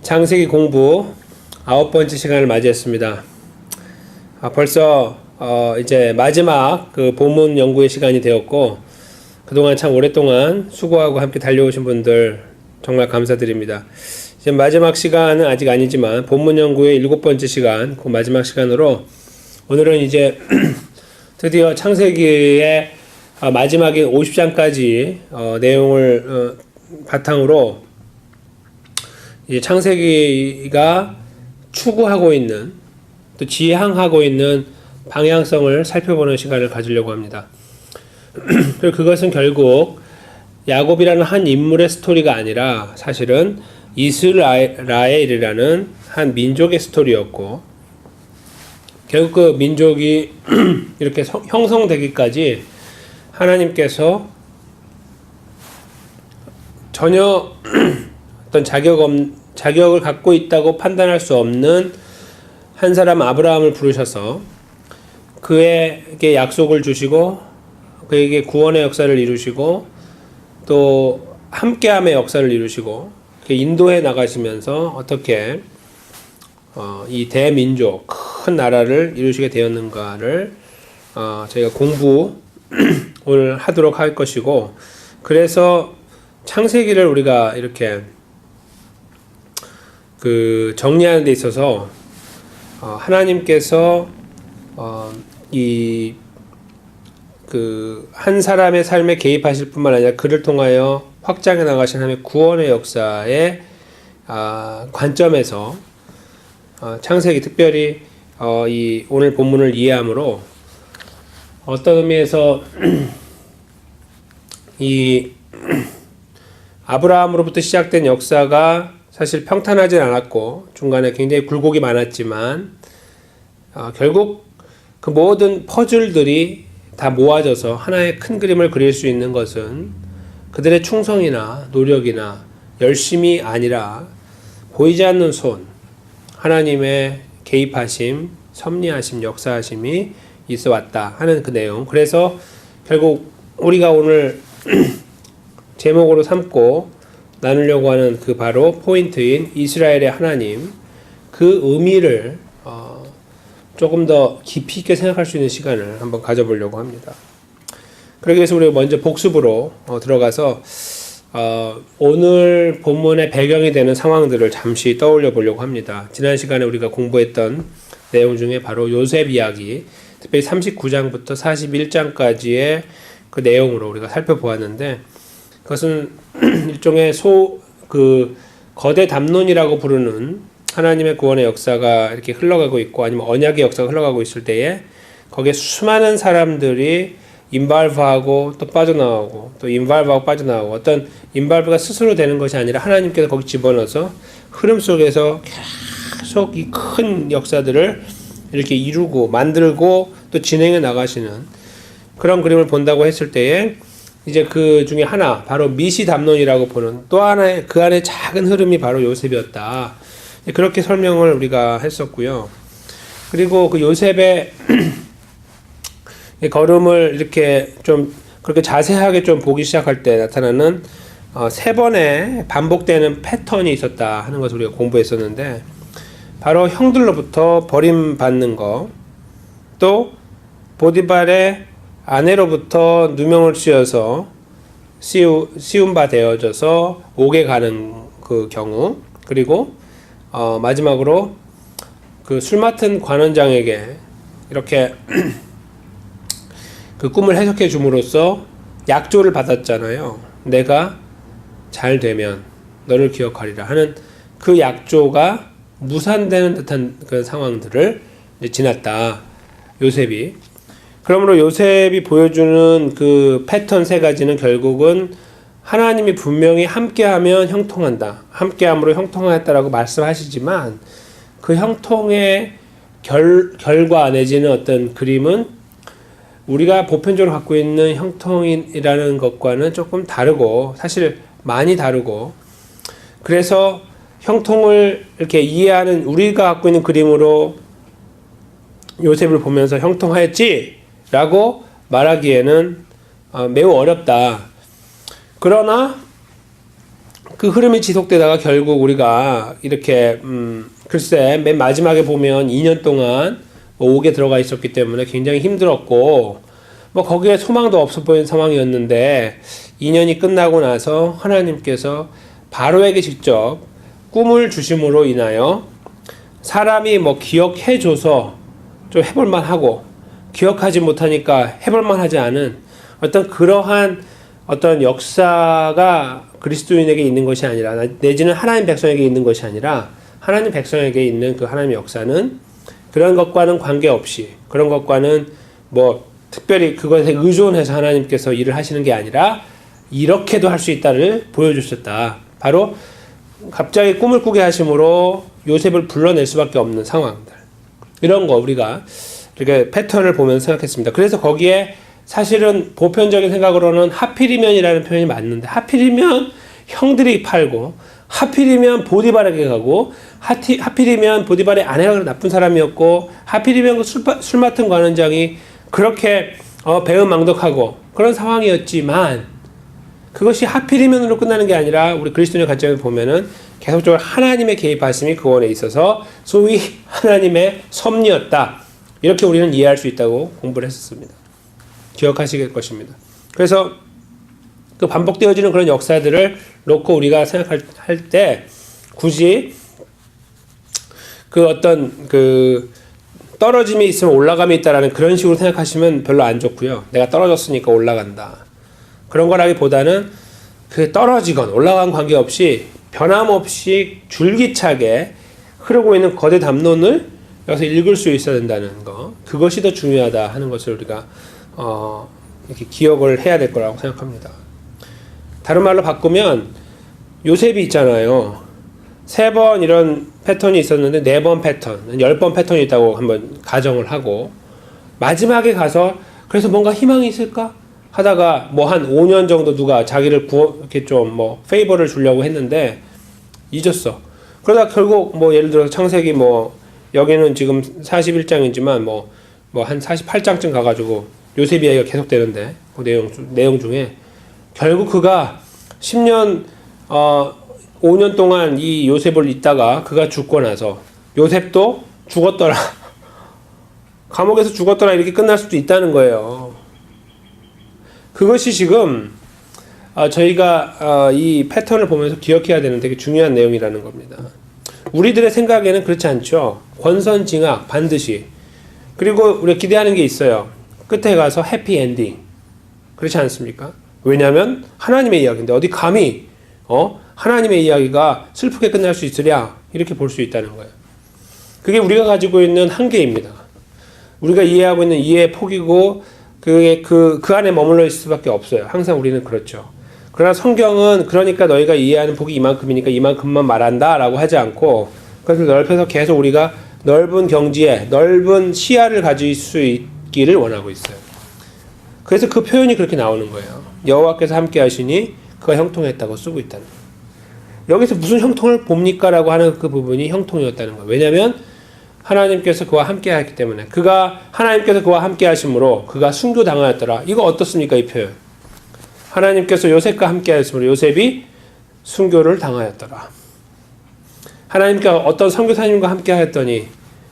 창세기 공부 9번째 시간을 맞이했습니다. 벌써 이제 마지막 그 본문 연구의 시간이 되었고, 그동안 참 오랫동안 수고하고 함께 달려오신 분들 정말 감사드립니다. 이제 마지막 시간은 아직 아니지만 본문 연구의 7번째 시간, 그 마지막 시간으로 오늘은 이제 드디어 창세기의 마지막인 50장까지 내용을 바탕으로 이제 창세기가 추구하고 있는, 또 지향하고 있는 방향성을 살펴보는 시간을 가지려고 합니다. 그리고 그것은 결국 야곱이라는 한 인물의 스토리가 아니라 사실은 이스라엘이라는 한 민족의 스토리였고, 결국 그 민족이 이렇게 형성되기까지 하나님께서 전혀 어떤 자격을 갖고 있다고 판단할 수 없는 한 사람 아브라함을 부르셔서 그에게 약속을 주시고, 그에게 구원의 역사를 이루시고, 또 함께함의 역사를 이루시고, 인도해 나가시면서 어떻게 이 대민족, 큰 나라를 이루시게 되었는가를 저희가 공부 오늘 하도록 할 것이고, 그래서 창세기를 우리가 이렇게 정리하는 데 있어서 하나님께서 한 사람의 삶에 개입하실 뿐만 아니라 그를 통하여 확장해 나가신 하나님의 구원의 역사의 관점에서 창세기, 특별히 이 오늘 본문을 이해함으로 어떤 의미에서 이 아브라함으로부터 시작된 역사가 사실 평탄하진 않았고 중간에 굉장히 굴곡이 많았지만 결국 그 모든 퍼즐들이 다 모아져서 하나의 큰 그림을 그릴 수 있는 것은 그들의 충성이나 노력이나 열심이 아니라 보이지 않는 손, 하나님의 개입하심, 섭리하심, 역사하심이 있어 왔다 하는 그 내용. 그래서 결국 우리가 오늘 제목으로 삼고 나누려고 하는 그 바로 포인트인 이스라엘의 하나님, 그 의미를 조금 더 깊이 있게 생각할 수 있는 시간을 한번 가져보려고 합니다. 그러기 위해서 우리가 먼저 복습으로 들어가서 오늘 본문의 배경이 되는 상황들을 잠시 떠올려 보려고 합니다. 지난 시간에 우리가 공부했던 내용 중에 바로 요셉 이야기, 특별히 39장부터 41장까지의 그 내용으로 우리가 살펴보았는데, 그것은 일종의 거대 담론이라고 부르는 하나님의 구원의 역사가 이렇게 흘러가고 있고, 아니면 언약의 역사가 흘러가고 있을 때에 거기에 수많은 사람들이 인발브하고 또 빠져나오고, 또 인발브하고 빠져나오고, 어떤 인발브가 스스로 되는 것이 아니라 하나님께서 거기 집어넣어서 흐름 속에서 계속 이 큰 역사들을 이렇게 이루고 만들고 또 진행해 나가시는 그런 그림을 본다고 했을 때에 이제 그 중에 하나, 바로 미시 담론이라고 보는 또 하나의 그 안에 작은 흐름이 바로 요셉이었다. 그렇게 설명을 우리가 했었고요. 그리고 그 요셉의 걸음을 이렇게 좀 그렇게 자세하게 좀 보기 시작할 때 나타나는 3번의 반복되는 패턴이 있었다 하는 것을 우리가 공부했었는데, 바로 형들로부터 버림받는 거, 또 보디발의 아내로부터 누명을 씌워서 씌운 바 되어져서 옥에 가는 그 경우, 그리고 마지막으로 그 술 맡은 관원장에게 이렇게 그 꿈을 해석해 줌으로써 약조를 받았잖아요. 내가 잘 되면 너를 기억하리라 하는 그 약조가 무산되는 듯한 그 상황들을 지났다, 요셉이. 그러므로 요셉이 보여주는 그 패턴 3가지는 결국은 하나님이 분명히 함께하면 형통한다, 함께함으로 형통하였다라고 말씀하시지만, 그 형통의 결과 내지는 어떤 그림은 우리가 보편적으로 갖고 있는 형통이라는 것과는 조금 다르고, 사실 많이 다르고, 그래서 형통을 이렇게 이해하는 우리가 갖고 있는 그림으로 요셉을 보면서 형통하였지? 라고 말하기에는 매우 어렵다. 그러나 그 흐름이 지속되다가 결국 우리가 이렇게 글쎄 맨 마지막에 보면 2년 동안 뭐 옥에 들어가 있었기 때문에 굉장히 힘들었고 뭐 거기에 소망도 없어 보이는 상황이었는데 2년이 끝나고 나서 하나님께서 바로에게 직접 꿈을 주심으로 인하여 사람이 뭐 기억해줘서 좀 해볼만 하고 기억하지 못하니까 해볼만 하지 않은 어떤 그러한 어떤 역사가 그리스도인에게 있는 것이 아니라 내지는 하나님 백성에게 있는 것이 아니라 하나님 백성에게 있는 그 하나님의 역사는 그런 것과는 관계없이 그런 것과는 뭐 특별히 그것에 의존해서 하나님께서 일을 하시는 게 아니라 이렇게도 할 수 있다를 보여주셨다. 바로 갑자기 꿈을 꾸게 하심으로 요셉을 불러낼 수밖에 없는 상황들. 이런 거 우리가 이렇게 패턴을 보면서 생각했습니다. 그래서 거기에 사실은 보편적인 생각으로는 하필이면이라는 표현이 맞는데 하필이면 형들이 팔고 하필이면 보디발에게 가고 하필이면 보디발의 아내가 나쁜 사람이었고 하필이면 그 술 맡은 관원장이 그렇게 배은망덕하고 그런 상황이었지만 그것이 하필이면으로 끝나는 게 아니라 우리 그리스도인의 관점을 보면은 계속적으로 하나님의 개입하심이 그 원에 있어서 소위 하나님의 섭리였다. 이렇게 우리는 이해할 수 있다고 공부를 했었습니다. 기억하실 것입니다. 그래서 그 반복되어지는 그런 역사들을 놓고 우리가 생각할 때 굳이 그 어떤 그 떨어짐이 있으면 올라감이 있다라는 그런 식으로 생각하시면 별로 안 좋고요. 내가 떨어졌으니까 올라간다. 그런 거라기보다는 그 떨어지건 올라간 관계없이 변함없이 줄기차게 흐르고 있는 거대 담론을 여기서 읽을 수 있어야 된다는 거. 그것이 더 중요하다 하는 것을 우리가 이렇게 기억을 해야 될 거라고 생각합니다. 다른 말로 바꾸면 요셉이 있잖아요. 3번 이런 패턴이 있었는데 4번 패턴, 10번 패턴이 있다고 한번 가정을 하고 마지막에 가서 그래서 뭔가 희망이 있을까? 하다가 뭐 한 5년 정도 누가 자기를 이렇게 좀 뭐 페이버를 주려고 했는데 잊었어. 그러다 결국 뭐 예를 들어서 창세기 뭐 여기는 지금 41장이지만 뭐 한 48장쯤 가가지고 요셉 이야기가 계속되는데 그 내용 중에 결국 그가 10년 5년 동안 이 요셉을 있다가 그가 죽고 나서 요셉도 죽었더라. 감옥에서 죽었더라 이렇게 끝날 수도 있다는 거예요. 그것이 지금 저희가 이 패턴을 보면서 기억해야 되는 되게 중요한 내용이라는 겁니다. 우리들의 생각에는 그렇지 않죠. 권선징악 반드시. 그리고 우리가 기대하는 게 있어요. 끝에 가서 해피 엔딩. 그렇지 않습니까? 왜냐하면 하나님의 이야기인데 어디 감히 하나님의 이야기가 슬프게 끝날 수 있으랴 이렇게 볼 수 있다는 거예요. 그게 우리가 가지고 있는 한계입니다. 우리가 이해하고 있는 이해의 폭이고 그 안에 머물러 있을 수밖에 없어요. 항상 우리는 그렇죠. 그러나 성경은 그러니까 너희가 이해하는 폭이 이만큼이니까 이만큼만 말한다 라고 하지 않고 그것을 넓혀서 계속 우리가 넓은 경지에 넓은 시야를 가질 수 있기를 원하고 있어요. 그래서 그 표현이 그렇게 나오는 거예요. 여호와께서 함께 하시니 그가 형통했다고 쓰고 있다는 거예요. 여기서 무슨 형통을 봅니까? 라고 하는 그 부분이 형통이었다는 거예요. 왜냐하면 하나님께서 그와 함께 하였기 때문에 하나님께서 그와 함께 하심으로 그가 순교당하였더라. 이거 어떻습니까? 이 표현. 하나님께서 요셉과 함께 하였으므로 요셉이 순교를 당하였더라. 하나님께서 어떤 선교사님과 함께 하였더니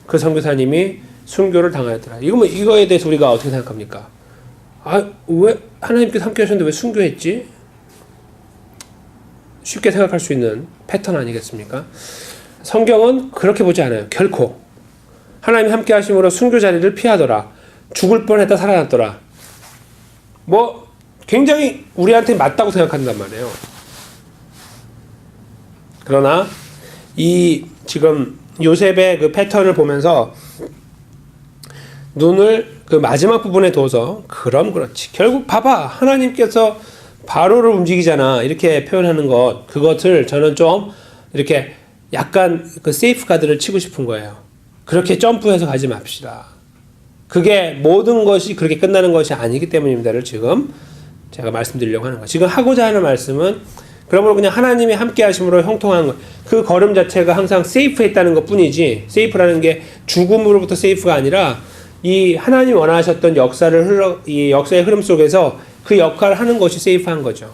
그 선교사님이 순교를 당하였더라. 이거에 대해서 우리가 어떻게 생각합니까? 왜 하나님께서 함께 하셨는데 왜 순교했지? 쉽게 생각할 수 있는 패턴 아니겠습니까? 성경은 그렇게 보지 않아요. 결코. 하나님 함께 하심으로 순교 자리를 피하더라. 죽을 뻔했다 살아났더라. 뭐 굉장히 우리한테 맞다고 생각한단 말이에요. 그러나 이 지금 요셉의 그 패턴을 보면서 눈을 그 마지막 부분에 둬서 그럼 그렇지. 결국 봐봐. 하나님께서 바로를 움직이잖아. 이렇게 표현하는 그것을 저는 좀 이렇게 약간 그 세이프 가드를 치고 싶은 거예요. 그렇게 점프해서 가지 맙시다. 그게 모든 것이 그렇게 끝나는 것이 아니기 때문입니다를 지금 제가 말씀드리려고 하는 거예요. 지금 하고자 하는 말씀은 그러므로 그냥 하나님이 함께 하심으로 형통한 것. 그 걸음 자체가 항상 세이프했다는 것 뿐이지 세이프라는 게 죽음으로부터 세이프가 아니라 이 하나님 원하셨던 이 역사의 흐름 속에서 그 역할을 하는 것이 세이프한 거죠.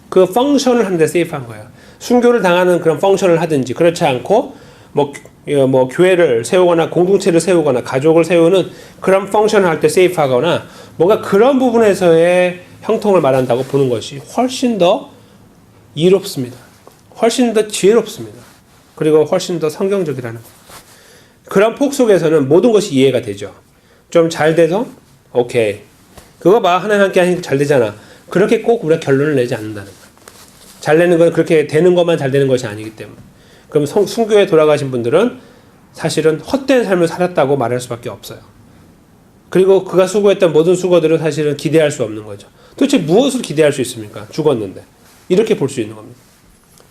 그 펑션을 하는데 세이프한 거예요. 순교를 당하는 그런 펑션을 하든지 그렇지 않고 뭐 교회를 세우거나 공동체를 세우거나 가족을 세우는 그런 펑션을 할 때 세이프하거나 뭔가 그런 부분에서의 형통을 말한다고 보는 것이 훨씬 더 이롭습니다. 훨씬 더 지혜롭습니다. 그리고 훨씬 더 성경적이라는 것. 그런 폭 속에서는 모든 것이 이해가 되죠. 좀 잘 돼서 오케이. 그거 봐. 하나님 함께 하니까 잘 되잖아. 그렇게 꼭 우리가 결론을 내지 않는다는 거예요. 잘 되는 건 그렇게 되는 것만 잘 되는 것이 아니기 때문에. 그럼 순교에 돌아가신 분들은 사실은 헛된 삶을 살았다고 말할 수밖에 없어요. 그리고 그가 수고했던 모든 수고들은 사실은 기대할 수 없는 거죠. 도대체 무엇을 기대할 수 있습니까? 죽었는데. 이렇게 볼 수 있는 겁니다.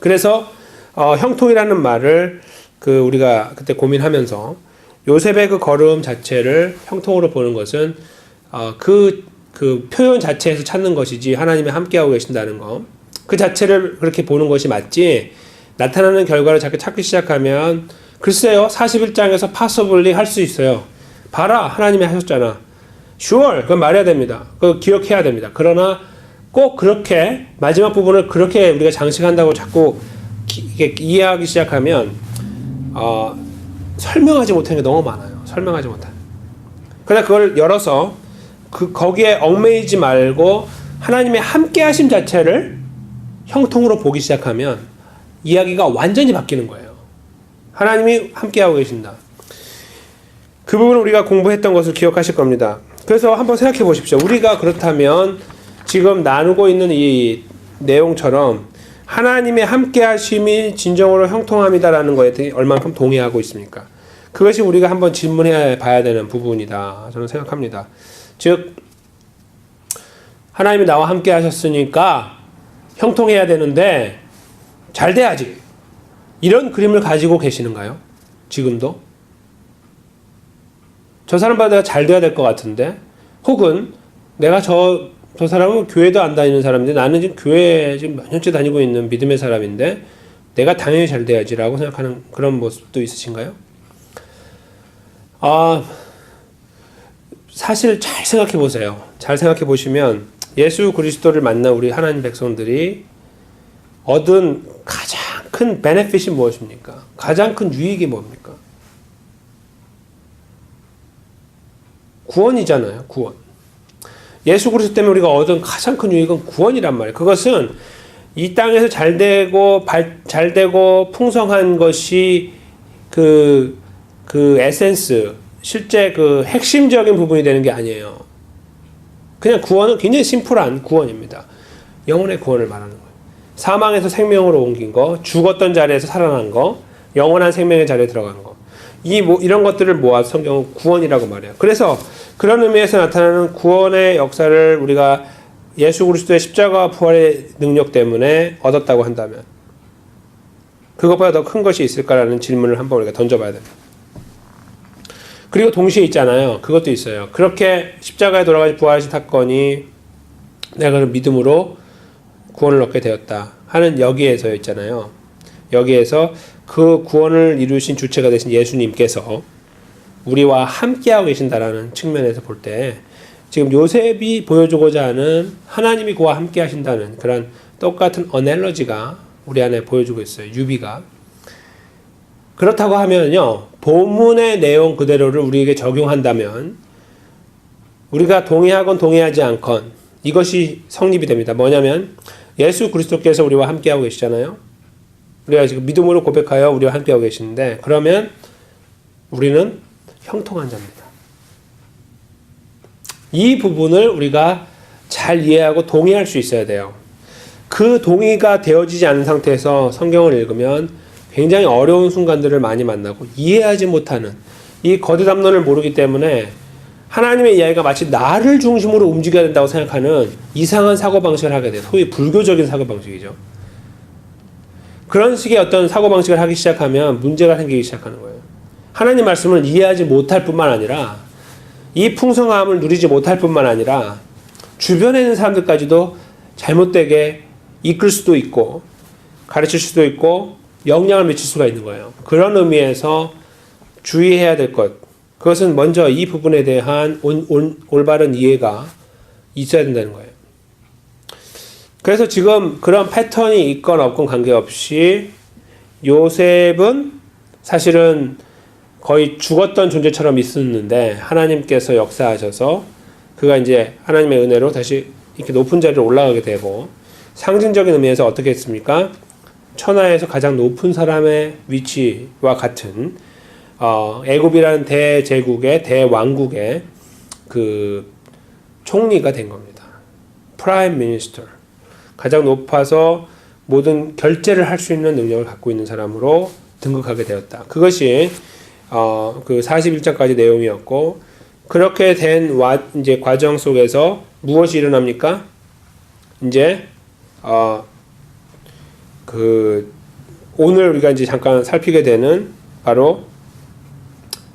그래서 형통이라는 말을 우리가 그때 고민하면서 요셉의 그 걸음 자체를 형통으로 보는 것은 그 표현 자체에서 찾는 것이지 하나님이 함께하고 계신다는 거. 그 자체를 그렇게 보는 것이 맞지 나타나는 결과를 자꾸 찾기 시작하면 글쎄요 41장에서 possibly 할 수 있어요. 봐라 하나님이 하셨잖아. sure 그건 말해야 됩니다. 그거 기억해야 됩니다. 그러나 꼭 그렇게 마지막 부분을 그렇게 우리가 장식한다고 자꾸 이해하기 시작하면 설명하지 못하는 게 너무 많아요. 설명하지 못하는. 그러나 그걸 열어서 거기에 얽매이지 말고 하나님의 함께하심 자체를 형통으로 보기 시작하면 이야기가 완전히 바뀌는 거예요. 하나님이 함께하고 계신다. 그 부분을 우리가 공부했던 것을 기억하실 겁니다. 그래서 한번 생각해 보십시오. 우리가 그렇다면 지금 나누고 있는 이 내용처럼 하나님의 함께하심이 진정으로 형통함이다라는 거에 얼만큼 동의하고 있습니까? 그것이 우리가 한번 질문해 봐야 되는 부분이다. 저는 생각합니다. 즉 하나님이 나와 함께 하셨으니까 형통해야 되는데 잘 돼야지. 이런 그림을 가지고 계시는가요? 지금도? 저 사람보다 내가 잘 돼야 될 것 같은데 혹은 내가 저 사람은 교회도 안 다니는 사람인데 나는 지금 교회 지금 몇 년째 다니고 있는 믿음의 사람인데 내가 당연히 잘 돼야지라고 생각하는 그런 모습도 있으신가요? 사실 잘 생각해 보세요. 잘 생각해 보시면 예수 그리스도를 만난 우리 하나님 백성들이 얻은 가장 큰 베네핏이 무엇입니까? 가장 큰 유익이 뭡니까? 구원이잖아요. 구원. 예수 그리스도 때문에 우리가 얻은 가장 큰 유익은 구원이란 말이에요. 그것은 이 땅에서 잘 되고 풍성한 것이 그 에센스, 실제 그 핵심적인 부분이 되는 게 아니에요. 그냥 구원은 굉장히 심플한 구원입니다. 영혼의 구원을 말하는 거예요. 사망에서 생명으로 옮긴 거, 죽었던 자리에서 살아난 거, 영원한 생명의 자리에 들어간 거. 이런 것들을 모아서 성경은 구원이라고 말해요. 그래서 그런 의미에서 나타나는 구원의 역사를 우리가 예수 그리스도의 십자가와 부활의 능력 때문에 얻었다고 한다면 그것보다 더 큰 것이 있을까라는 질문을 한번 우리가 던져봐야 됩니다. 그리고 동시에 있잖아요. 그것도 있어요. 그렇게 십자가에 돌아가신 부활하신 사건이 내가 그 믿음으로 구원을 얻게 되었다 하는 여기에서 있잖아요. 여기에서 그 구원을 이루신 주체가 되신 예수님께서 우리와 함께하고 계신다라는 측면에서 볼 때 지금 요셉이 보여주고자 하는 하나님이 그와 함께 하신다는 그런 똑같은 어넬러지가 우리 안에 보여주고 있어요. 유비가. 그렇다고 하면요. 본문의 내용 그대로를 우리에게 적용한다면 우리가 동의하건 동의하지 않건 이것이 성립이 됩니다. 뭐냐면 예수 그리스도께서 우리와 함께하고 계시잖아요. 우리가 지금 믿음으로 고백하여 우리와 함께하고 계시는데 그러면 우리는 형통한 자입니다. 이 부분을 우리가 잘 이해하고 동의할 수 있어야 돼요. 그 동의가 되어지지 않은 상태에서 성경을 읽으면 굉장히 어려운 순간들을 많이 만나고 이해하지 못하는 이 거대 담론을 모르기 때문에 하나님의 이야기가 마치 나를 중심으로 움직여야 된다고 생각하는 이상한 사고방식을 하게 돼요. 소위 불교적인 사고방식이죠. 그런 식의 어떤 사고방식을 하기 시작하면 문제가 생기기 시작하는 거예요. 하나님 말씀을 이해하지 못할 뿐만 아니라 이 풍성함을 누리지 못할 뿐만 아니라 주변에 있는 사람들까지도 잘못되게 이끌 수도 있고 가르칠 수도 있고 영향을 미칠 수가 있는 거예요. 그런 의미에서 주의해야 될 것, 그것은 먼저 이 부분에 대한 올바른 이해가 있어야 된다는 거예요. 그래서 지금 그런 패턴이 있건 없건 관계없이 요셉은 사실은 거의 죽었던 존재처럼 있었는데 하나님께서 역사하셔서 그가 이제 하나님의 은혜로 다시 이렇게 높은 자리로 올라가게 되고, 상징적인 의미에서 어떻게 했습니까? 천하에서 가장 높은 사람의 위치와 같은 애굽이라는 대제국의 대왕국의 그 총리가 된 겁니다. 프라임 미니스터, 가장 높아서 모든 결제를 할 수 있는 능력을 갖고 있는 사람으로 등극하게 되었다. 그것이 그 41장까지 내용이었고, 그렇게 된 이제 과정 속에서 무엇이 일어납니까? 이제 그 오늘 우리가 이제 잠깐 살피게 되는 바로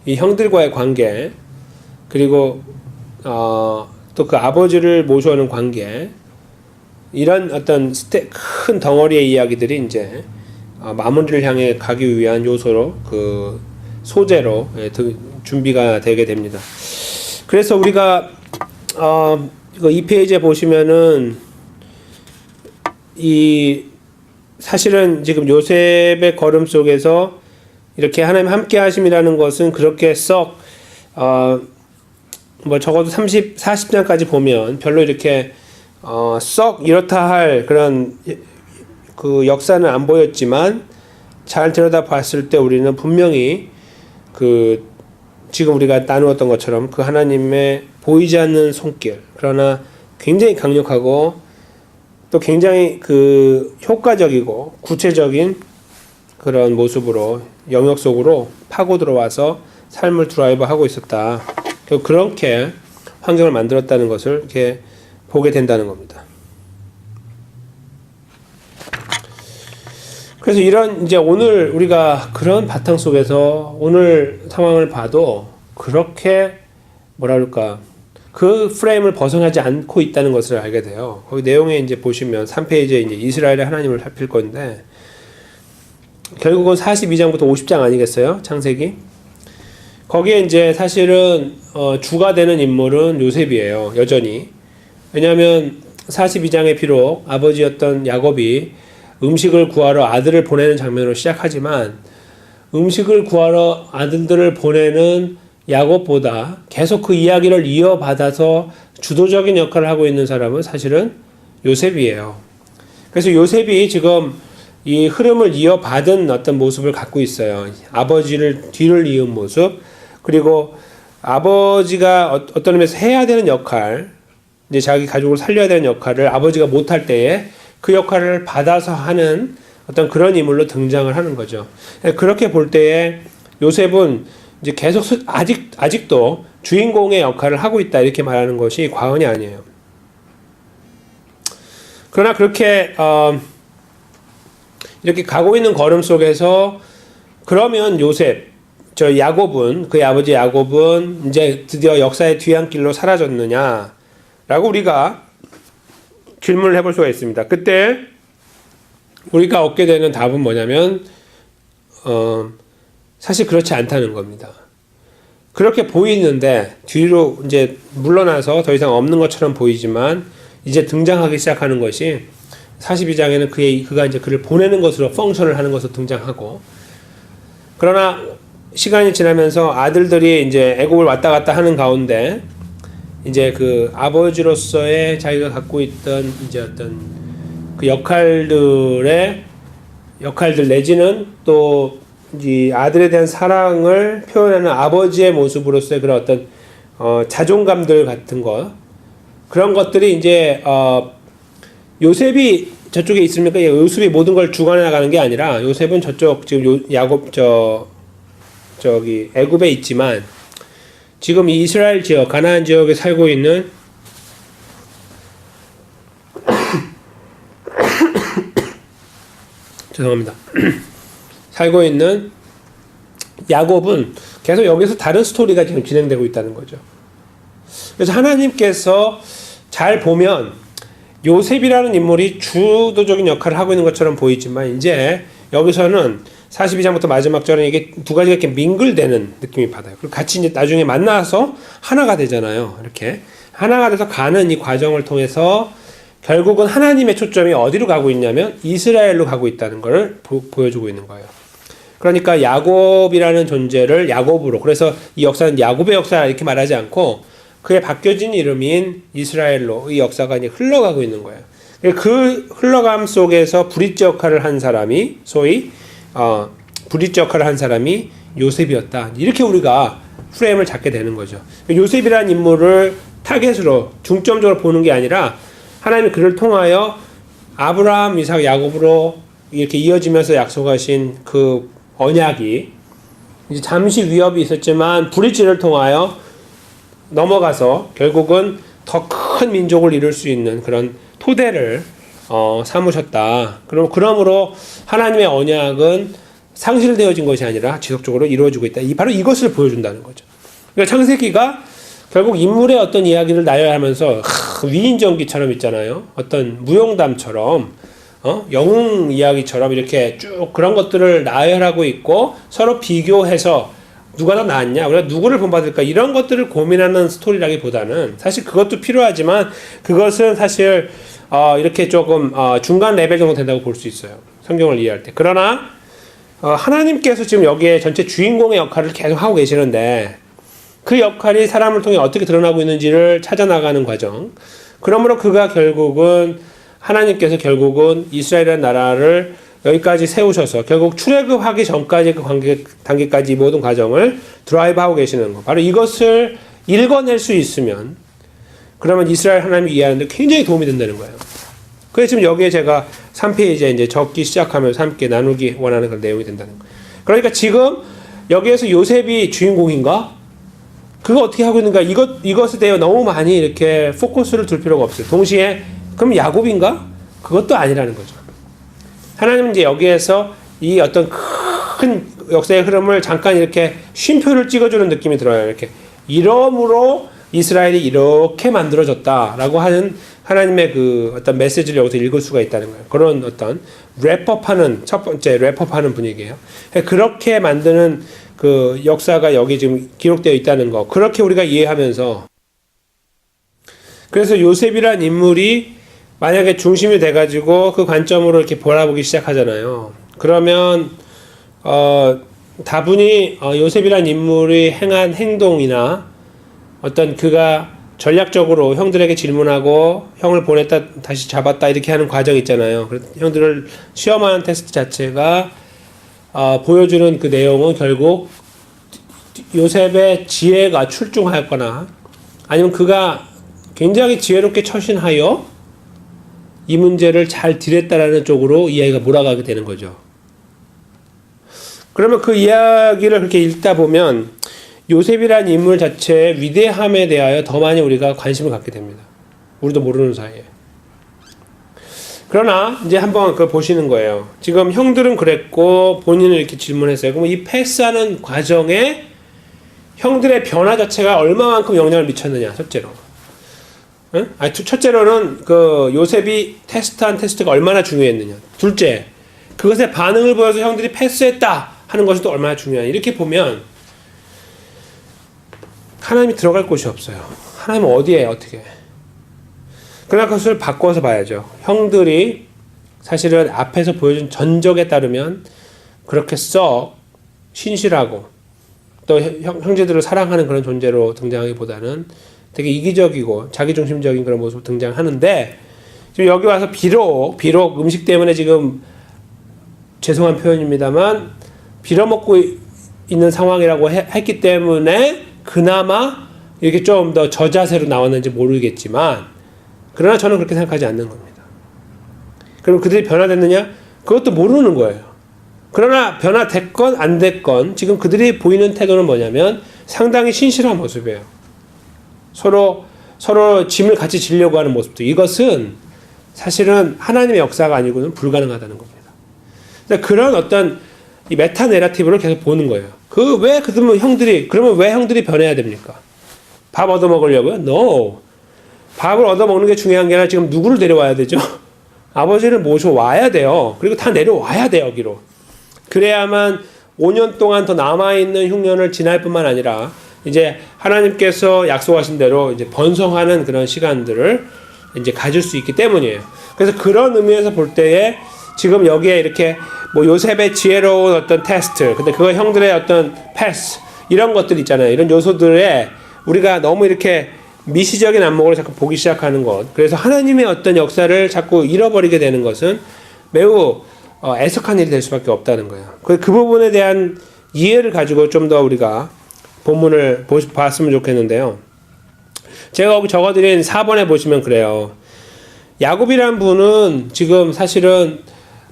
이 형들과의 관계, 그리고 또 그 아버지를 모셔오는 관계, 이런 어떤 큰 덩어리의 이야기들이 이제 마무리를 향해 가기 위한 요소로, 그 소재로 준비가 되게 됩니다. 그래서 우리가 이거 2페이지에 보시면은 이 사실은 지금 요셉의 걸음 속에서 이렇게 하나님 함께 하심이라는 것은 그렇게 썩 뭐 적어도 40장까지 보면 별로 이렇게 썩 이렇다 할 그런 그 역사는 안 보였지만, 잘 들여다 봤을 때 우리는 분명히 그 지금 우리가 나누었던 것처럼 그 하나님의 보이지 않는 손길, 그러나 굉장히 강력하고 또 굉장히 그 효과적이고 구체적인 그런 모습으로 영역 속으로 파고 들어와서 삶을 드라이브하고 있었다. 그렇게 환경을 만들었다는 것을 이렇게 보게 된다는 겁니다. 그래서 이런 이제 오늘 우리가 그런 바탕 속에서 오늘 상황을 봐도 그렇게 뭐라 그럴까, 그 프레임을 벗어나지 않고 있다는 것을 알게 돼요. 거기 내용에 이제 보시면 3페이지에 이제 이스라엘의 하나님을 살필 건데, 결국은 42장부터 50장 아니겠어요? 창세기. 거기에 이제 사실은 주가 되는 인물은 요셉이에요. 여전히. 왜냐하면 42장에 비록 아버지였던 야곱이 음식을 구하러 아들을 보내는 장면으로 시작하지만, 음식을 구하러 아들들을 보내는 야곱보다 계속 그 이야기를 이어받아서 주도적인 역할을 하고 있는 사람은 사실은 요셉이에요. 그래서 요셉이 지금 이 흐름을 이어받은 어떤 모습을 갖고 있어요. 아버지를 뒤를 이은 모습, 그리고 아버지가 어떤 의미에서 해야 되는 역할, 이제 자기 가족을 살려야 되는 역할을 아버지가 못할 때에 그 역할을 받아서 하는 어떤 그런 인물로 등장을 하는 거죠. 그렇게 볼 때에 요셉은 이제 계속 아직도 주인공의 역할을 하고 있다, 이렇게 말하는 것이 과언이 아니에요. 그러나 그렇게 이렇게 가고 있는 걸음 속에서 그러면 야곱은, 그의 아버지 야곱은 이제 드디어 역사의 뒤안길로 사라졌느냐라고 우리가 질문을 해볼 수가 있습니다. 그때 우리가 얻게 되는 답은 뭐냐면 사실 그렇지 않다는 겁니다. 그렇게 보이는데 뒤로 이제 물러나서 더 이상 없는 것처럼 보이지만, 이제 등장하기 시작하는 것이 42장에는 그가 이제 그를 보내는 것으로 펑션을 하는 것으로 등장하고, 그러나 시간이 지나면서 아들들이 이제 애굽을 왔다 갔다 하는 가운데 이제 그 아버지로서의 자기가 갖고 있던 이제 어떤 그 역할들 내지는 또 이 아들에 대한 사랑을 표현하는 아버지의 모습으로서의 그런 어떤 자존감들 같은 것, 그런 것들이 이제 요셉이 저쪽에 있습니까? 요셉이 모든 걸 주관해 나가는 게 아니라, 요셉은 저쪽 지금 야곱 저기 애굽에 있지만 지금 이 이스라엘 지역, 가나안 지역에 살고 있는 죄송합니다. 살고 있는 야곱은 계속 여기서 다른 스토리가 지금 진행되고 있다는 거죠. 그래서 하나님께서 잘 보면 요셉이라는 인물이 주도적인 역할을 하고 있는 것처럼 보이지만, 이제 여기서는 42장부터 마지막 절은 이게 두 가지가 이렇게 밍글되는 느낌이 받아요. 그리고 같이 이제 나중에 만나서 하나가 되잖아요. 이렇게 하나가 돼서 가는 이 과정을 통해서 결국은 하나님의 초점이 어디로 가고 있냐면 이스라엘로 가고 있다는 것을 보여주고 있는 거예요. 그러니까 야곱이라는 존재를 야곱으로, 그래서 이 역사는 야곱의 역사라 이렇게 말하지 않고 그의 바뀌어진 이름인 이스라엘로 이 역사가 이제 흘러가고 있는 거예요. 그 흘러감 속에서 브릿지 역할을 한 사람이 소위 브릿지 역할을 한 사람이 요셉이었다. 이렇게 우리가 프레임을 잡게 되는 거죠. 요셉이라는 인물을 타겟으로 중점적으로 보는 게 아니라 하나님이 그를 통하여 아브라함, 이삭, 야곱으로 이렇게 이어지면서 약속하신 그 언약이 이제 잠시 위협이 있었지만 브릿지를 통하여 넘어가서 결국은 더 큰 민족을 이룰 수 있는 그런 토대를 삼으셨다. 그러므로 하나님의 언약은 상실되어진 것이 아니라 지속적으로 이루어지고 있다. 바로 이것을 보여준다는 거죠. 그러니까 창세기가 결국 인물의 어떤 이야기를 나열하면서 위인전기처럼 있잖아요. 어떤 무용담처럼 영웅 이야기처럼 이렇게 쭉 그런 것들을 나열하고 있고 서로 비교해서 누가 더 낫냐, 우리가 누구를 본받을까 이런 것들을 고민하는 스토리라기보다는 사실 그것도 필요하지만 그것은 사실 이렇게 조금 중간 레벨 정도 된다고 볼 수 있어요. 성경을 이해할 때. 그러나 하나님께서 지금 여기에 전체 주인공의 역할을 계속 하고 계시는데 그 역할이 사람을 통해 어떻게 드러나고 있는지를 찾아나가는 과정. 그러므로 하나님께서 결국은 이스라엘이라는 나라를 여기까지 세우셔서 결국 출애굽하기 전까지 그 단계까지 이 모든 과정을 드라이브하고 계시는 거. 바로 이것을 읽어낼 수 있으면 그러면 이스라엘 하나님이 이해하는데 굉장히 도움이 된다는 거예요. 그래서 지금 여기에 제가 3페이지에 이제 적기 시작하면서 함께 나누기 원하는 그런 내용이 된다는 거예요. 그러니까 지금 여기에서 요셉이 주인공인가? 그거 어떻게 하고 있는가? 이것에 대해 너무 많이 이렇게 포커스를 둘 필요가 없어요. 동시에 그럼 야곱인가? 그것도 아니라는 거죠. 하나님은 이제 여기에서 이 어떤 큰 역사의 흐름을 잠깐 이렇게 쉼표를 찍어주는 느낌이 들어요. 이렇게 이러므로 이스라엘이 이렇게 만들어졌다라고 하는 하나님의 그 어떤 메시지를 여기서 읽을 수가 있다는 거예요. 그런 어떤 랩업하는 첫 번째 랩업하는 분위기예요. 그렇게 만드는 그 역사가 여기 지금 기록되어 있다는 거. 그렇게 우리가 이해하면서 그래서 요셉이란 인물이 만약에 중심이 돼가지고 그 관점으로 이렇게 바라보기 시작하잖아요. 그러면 다분히 요셉이란 인물이 행한 행동이나 어떤 그가 전략적으로 형들에게 질문하고 형을 보냈다 다시 잡았다 이렇게 하는 과정 있잖아요. 형들을 시험하는 테스트 자체가 보여주는 그 내용은 결국 요셉의 지혜가 출중하였거나 아니면 그가 굉장히 지혜롭게 처신하여 이 문제를 잘 딜했다라는 쪽으로 이야기가 몰아가게 되는 거죠. 그러면 그 이야기를 그렇게 읽다 보면 요셉이라는 인물 자체의 위대함에 대하여 더 많이 우리가 관심을 갖게 됩니다. 우리도 모르는 사이에. 그러나 이제 한번 그걸 보시는 거예요. 지금 형들은 그랬고 본인은 이렇게 질문했어요. 그럼 이 패스하는 과정에 형들의 변화 자체가 얼마만큼 영향을 미쳤느냐, 첫째로. 응? 첫째로는 그 요셉이 테스트한 테스트가 얼마나 중요했느냐. 둘째, 그것에 반응을 보여서 형들이 패스했다 하는 것이 또 얼마나 중요하냐. 이렇게 보면 하나님이 들어갈 곳이 없어요. 하나님은 어디에 어떻게. 그러나 그것을 바꿔서 봐야죠. 형들이 사실은 앞에서 보여준 전적에 따르면 그렇게 썩 신실하고 또 형제들을 사랑하는 그런 존재로 등장하기보다는 되게 이기적이고 자기중심적인 그런 모습으로 등장하는데 지금 여기 와서 비록 음식 때문에 지금 죄송한 표현입니다만 빌어먹고 있는 상황이라고 했기 때문에 그나마 이렇게 좀 더 저자세로 나왔는지 모르겠지만 그러나 저는 그렇게 생각하지 않는 겁니다. 그럼 그들이 변화됐느냐? 그것도 모르는 거예요. 그러나 변화됐건 안 됐건 지금 그들이 보이는 태도는 뭐냐면 상당히 신실한 모습이에요. 서로 짐을 같이 지려고 하는 모습도 이것은 사실은 하나님의 역사가 아니고는 불가능하다는 겁니다. 그런 어떤 이 메타 내러티브를 계속 보는 거예요. 그러면 왜 형들이 변해야 됩니까? 밥 얻어먹으려고요? No. 밥을 얻어먹는 게 중요한 게 아니라 지금 누구를 데려와야 되죠? 아버지를 모셔와야 돼요. 그리고 다 내려와야 돼요, 여기로. 그래야만 5년 동안 더 남아있는 흉년을 지날 뿐만 아니라 이제 하나님께서 약속하신 대로 이제 번성하는 그런 시간들을 이제 가질 수 있기 때문이에요. 그래서 그런 의미에서 볼 때에 지금 여기에 이렇게 뭐 요셉의 지혜로운 어떤 테스트, 근데 그거 형들의 어떤 패스, 이런 것들 있잖아요. 이런 요소들에 우리가 너무 이렇게 미시적인 안목으로 자꾸 보기 시작하는 것. 그래서 하나님의 어떤 역사를 자꾸 잃어버리게 되는 것은 매우 애석한 일이 될 수밖에 없다는 거예요. 그 부분에 대한 이해를 가지고 좀 더 우리가 본문을 봤으면 좋겠는데요. 제가 여기 적어드린 4번에 보시면 그래요. 야곱이란 분은 지금 사실은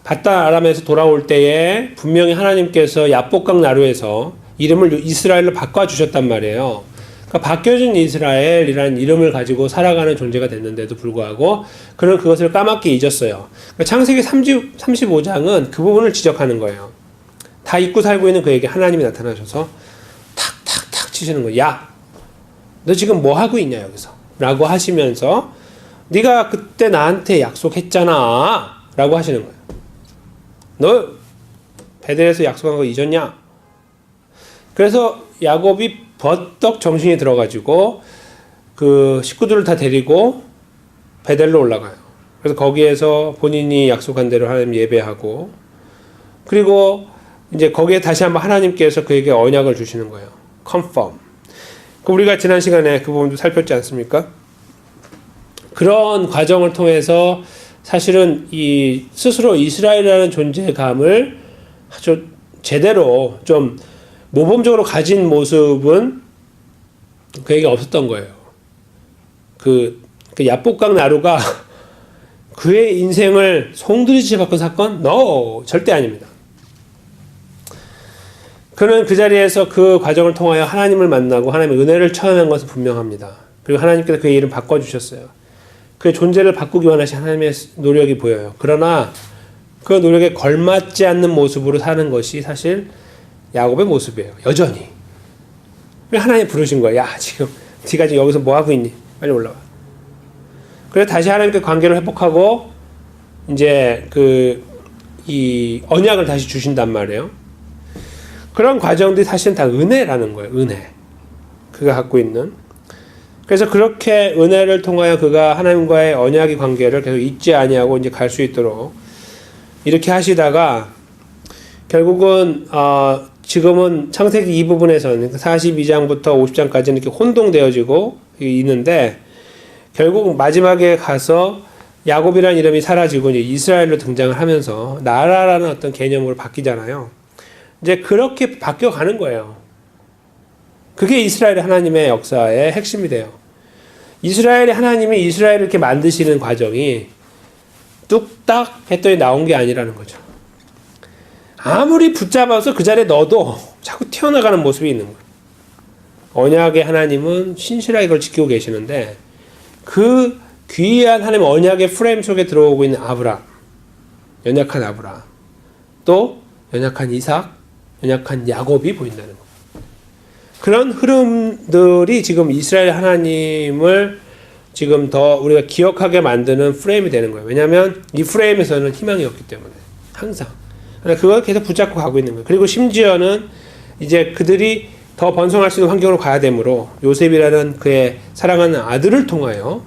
바단 아람에서 돌아올 때에 분명히 하나님께서 야복강 나루에서 이름을 이스라엘로 바꿔주셨단 말이에요. 그러니까 바뀌어진 이스라엘이라는 이름을 가지고 살아가는 존재가 됐는데도 불구하고 그는 그것을 까맣게 잊었어요. 그러니까 창세기 35장은 그 부분을 지적하는 거예요. 다 잊고 살고 있는 그에게 하나님이 나타나셔서 탁탁탁 치시는 거예요. 야, 너 지금 뭐 하고 있냐 여기서? 라고 하시면서 네가 그때 나한테 약속했잖아 라고 하시는 거예요. 너 베델에서 약속한 거 잊었냐? 그래서 야곱이 버떡 정신이 들어가지고 그 식구들을 다 데리고 베델로 올라가요. 그래서 거기에서 본인이 약속한 대로 하나님 예배하고, 그리고 이제 거기에 다시 한번 하나님께서 그에게 언약을 주시는 거예요. confirm. 우리가 지난 시간에 그 부분도 살폈지 않습니까? 그런 과정을 통해서 사실은 이 스스로 이스라엘이라는 존재감을 아주 제대로 좀 모범적으로 가진 모습은 그에게 없었던 거예요. 그 야복강 나루가 그의 인생을 송두리째 바꾼 사건? No! 절대 아닙니다. 그는 그 자리에서 그 과정을 통하여 하나님을 만나고 하나님의 은혜를 체험한 것은 분명합니다. 그리고 하나님께서 그의 이름 바꿔주셨어요. 그의 존재를 바꾸기 원하신 하나님의 노력이 보여요. 그러나 그 노력에 걸맞지 않는 모습으로 사는 것이 사실 야곱의 모습이에요. 여전히. 왜 하나님 부르신 거야? 야, 지금 네가 지금 여기서 뭐 하고 있니? 빨리 올라와. 그래서 다시 하나님께 관계를 회복하고 이제 이 언약을 다시 주신단 말이에요. 그런 과정들이 사실은 다 은혜라는 거예요. 은혜. 그가 갖고 있는. 그래서 그렇게 은혜를 통하여 그가 하나님과의 언약의 관계를 계속 잊지 아니하고 이제 갈 수 있도록 이렇게 하시다가 결국은 지금은 창세기 이 부분에서는 42장부터 50장까지는 이렇게 혼동되어지고 있는데 결국 마지막에 가서 야곱이라는 이름이 사라지고 이제 이스라엘로 등장을 하면서 나라라는 어떤 개념으로 바뀌잖아요. 이제 그렇게 바뀌어 가는 거예요. 그게 이스라엘의 하나님의 역사의 핵심이 돼요. 이스라엘의 하나님이 이스라엘을 이렇게 만드시는 과정이 뚝딱 했더니 나온 게 아니라는 거죠. 아무리 붙잡아서 그 자리에 넣어도 자꾸 튀어나가는 모습이 있는 거예요. 언약의 하나님은 신실하게 그걸 지키고 계시는데 그 귀한 하나님의 언약의 프레임 속에 들어오고 있는 아브라함, 연약한 아브라함, 또 연약한 이삭, 연약한 야곱이 보인다는 거예요. 그런 흐름들이 지금 이스라엘 하나님을 지금 더 우리가 기억하게 만드는 프레임이 되는 거예요. 왜냐하면 이 프레임에서는 희망이 없기 때문에 항상 그걸 계속 붙잡고 가고 있는 거예요. 그리고 심지어는 이제 그들이 더 번성할 수 있는 환경으로 가야 되므로 요셉이라는 그의 사랑하는 아들을 통하여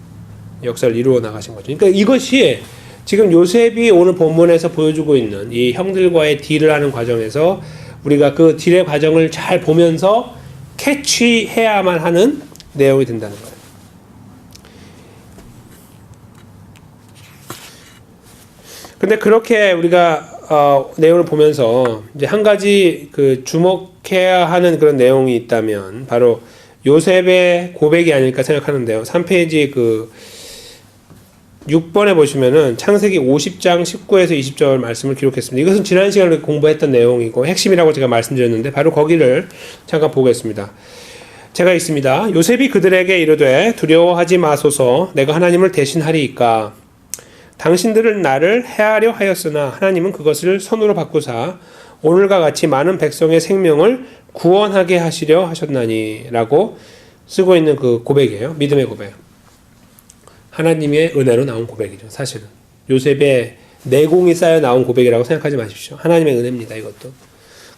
역사를 이루어 나가신 거죠. 그러니까 이것이 지금 요셉이 오늘 본문에서 보여주고 있는 이 형들과의 딜을 하는 과정에서 우리가 그 딜의 과정을 잘 보면서 캐치해야만 하는 내용이 된다는 거예요. 근데 그렇게 우리가 내용을 보면서 이제 한 가지 주목해야 하는 그런 내용이 있다면 바로 요셉의 고백이 아닐까 생각하는데요. 3페이지 6번에 보시면은 창세기 50장 19에서 20절 말씀을 기록했습니다. 이것은 지난 시간에 공부했던 내용이고 핵심이라고 제가 말씀드렸는데 바로 거기를 잠깐 보겠습니다. 제가 읽습니다. 요셉이 그들에게 이르되 두려워하지 마소서 내가 하나님을 대신하리이까 당신들은 나를 해하려 하였으나 하나님은 그것을 선으로 바꾸사 오늘과 같이 많은 백성의 생명을 구원하게 하시려 하셨나니 라고 쓰고 있는 그 고백이에요. 믿음의 고백. 하나님의 은혜로 나온 고백이죠. 사실은 요셉의 내공이 쌓여 나온 고백이라고 생각하지 마십시오. 하나님의 은혜입니다. 이것도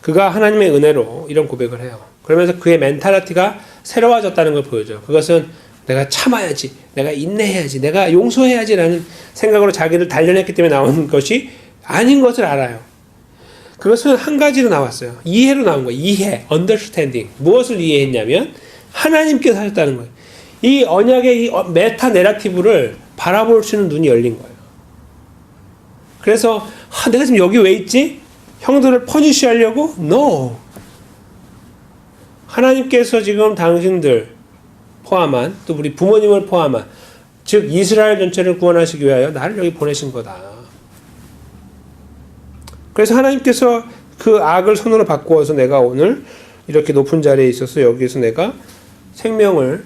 그가 하나님의 은혜로 이런 고백을 해요. 그러면서 그의 멘탈리티가 새로워졌다는 걸 보여줘요. 그것은 내가 참아야지, 내가 인내해야지, 내가 용서해야지라는 생각으로 자기를 단련했기 때문에 나온 것이 아닌 것을 알아요. 그것은 한 가지로 나왔어요. 이해로 나온 거예요. 이해, understanding. 무엇을 이해했냐면 하나님께서 하셨다는 거예요. 이 언약의 이 메타 내러티브를 바라볼 수 있는 눈이 열린 거예요. 그래서 내가 지금 여기 왜 있지? 형들을 퍼니시 하려고? No. 하나님께서 지금 당신들 포함한, 또 우리 부모님을 포함한, 즉 이스라엘 전체를 구원하시기 위하여 나를 여기 보내신 거다. 그래서 하나님께서 그 악을 선으로 바꾸어서 내가 오늘 이렇게 높은 자리에 있어서 여기서 내가 생명을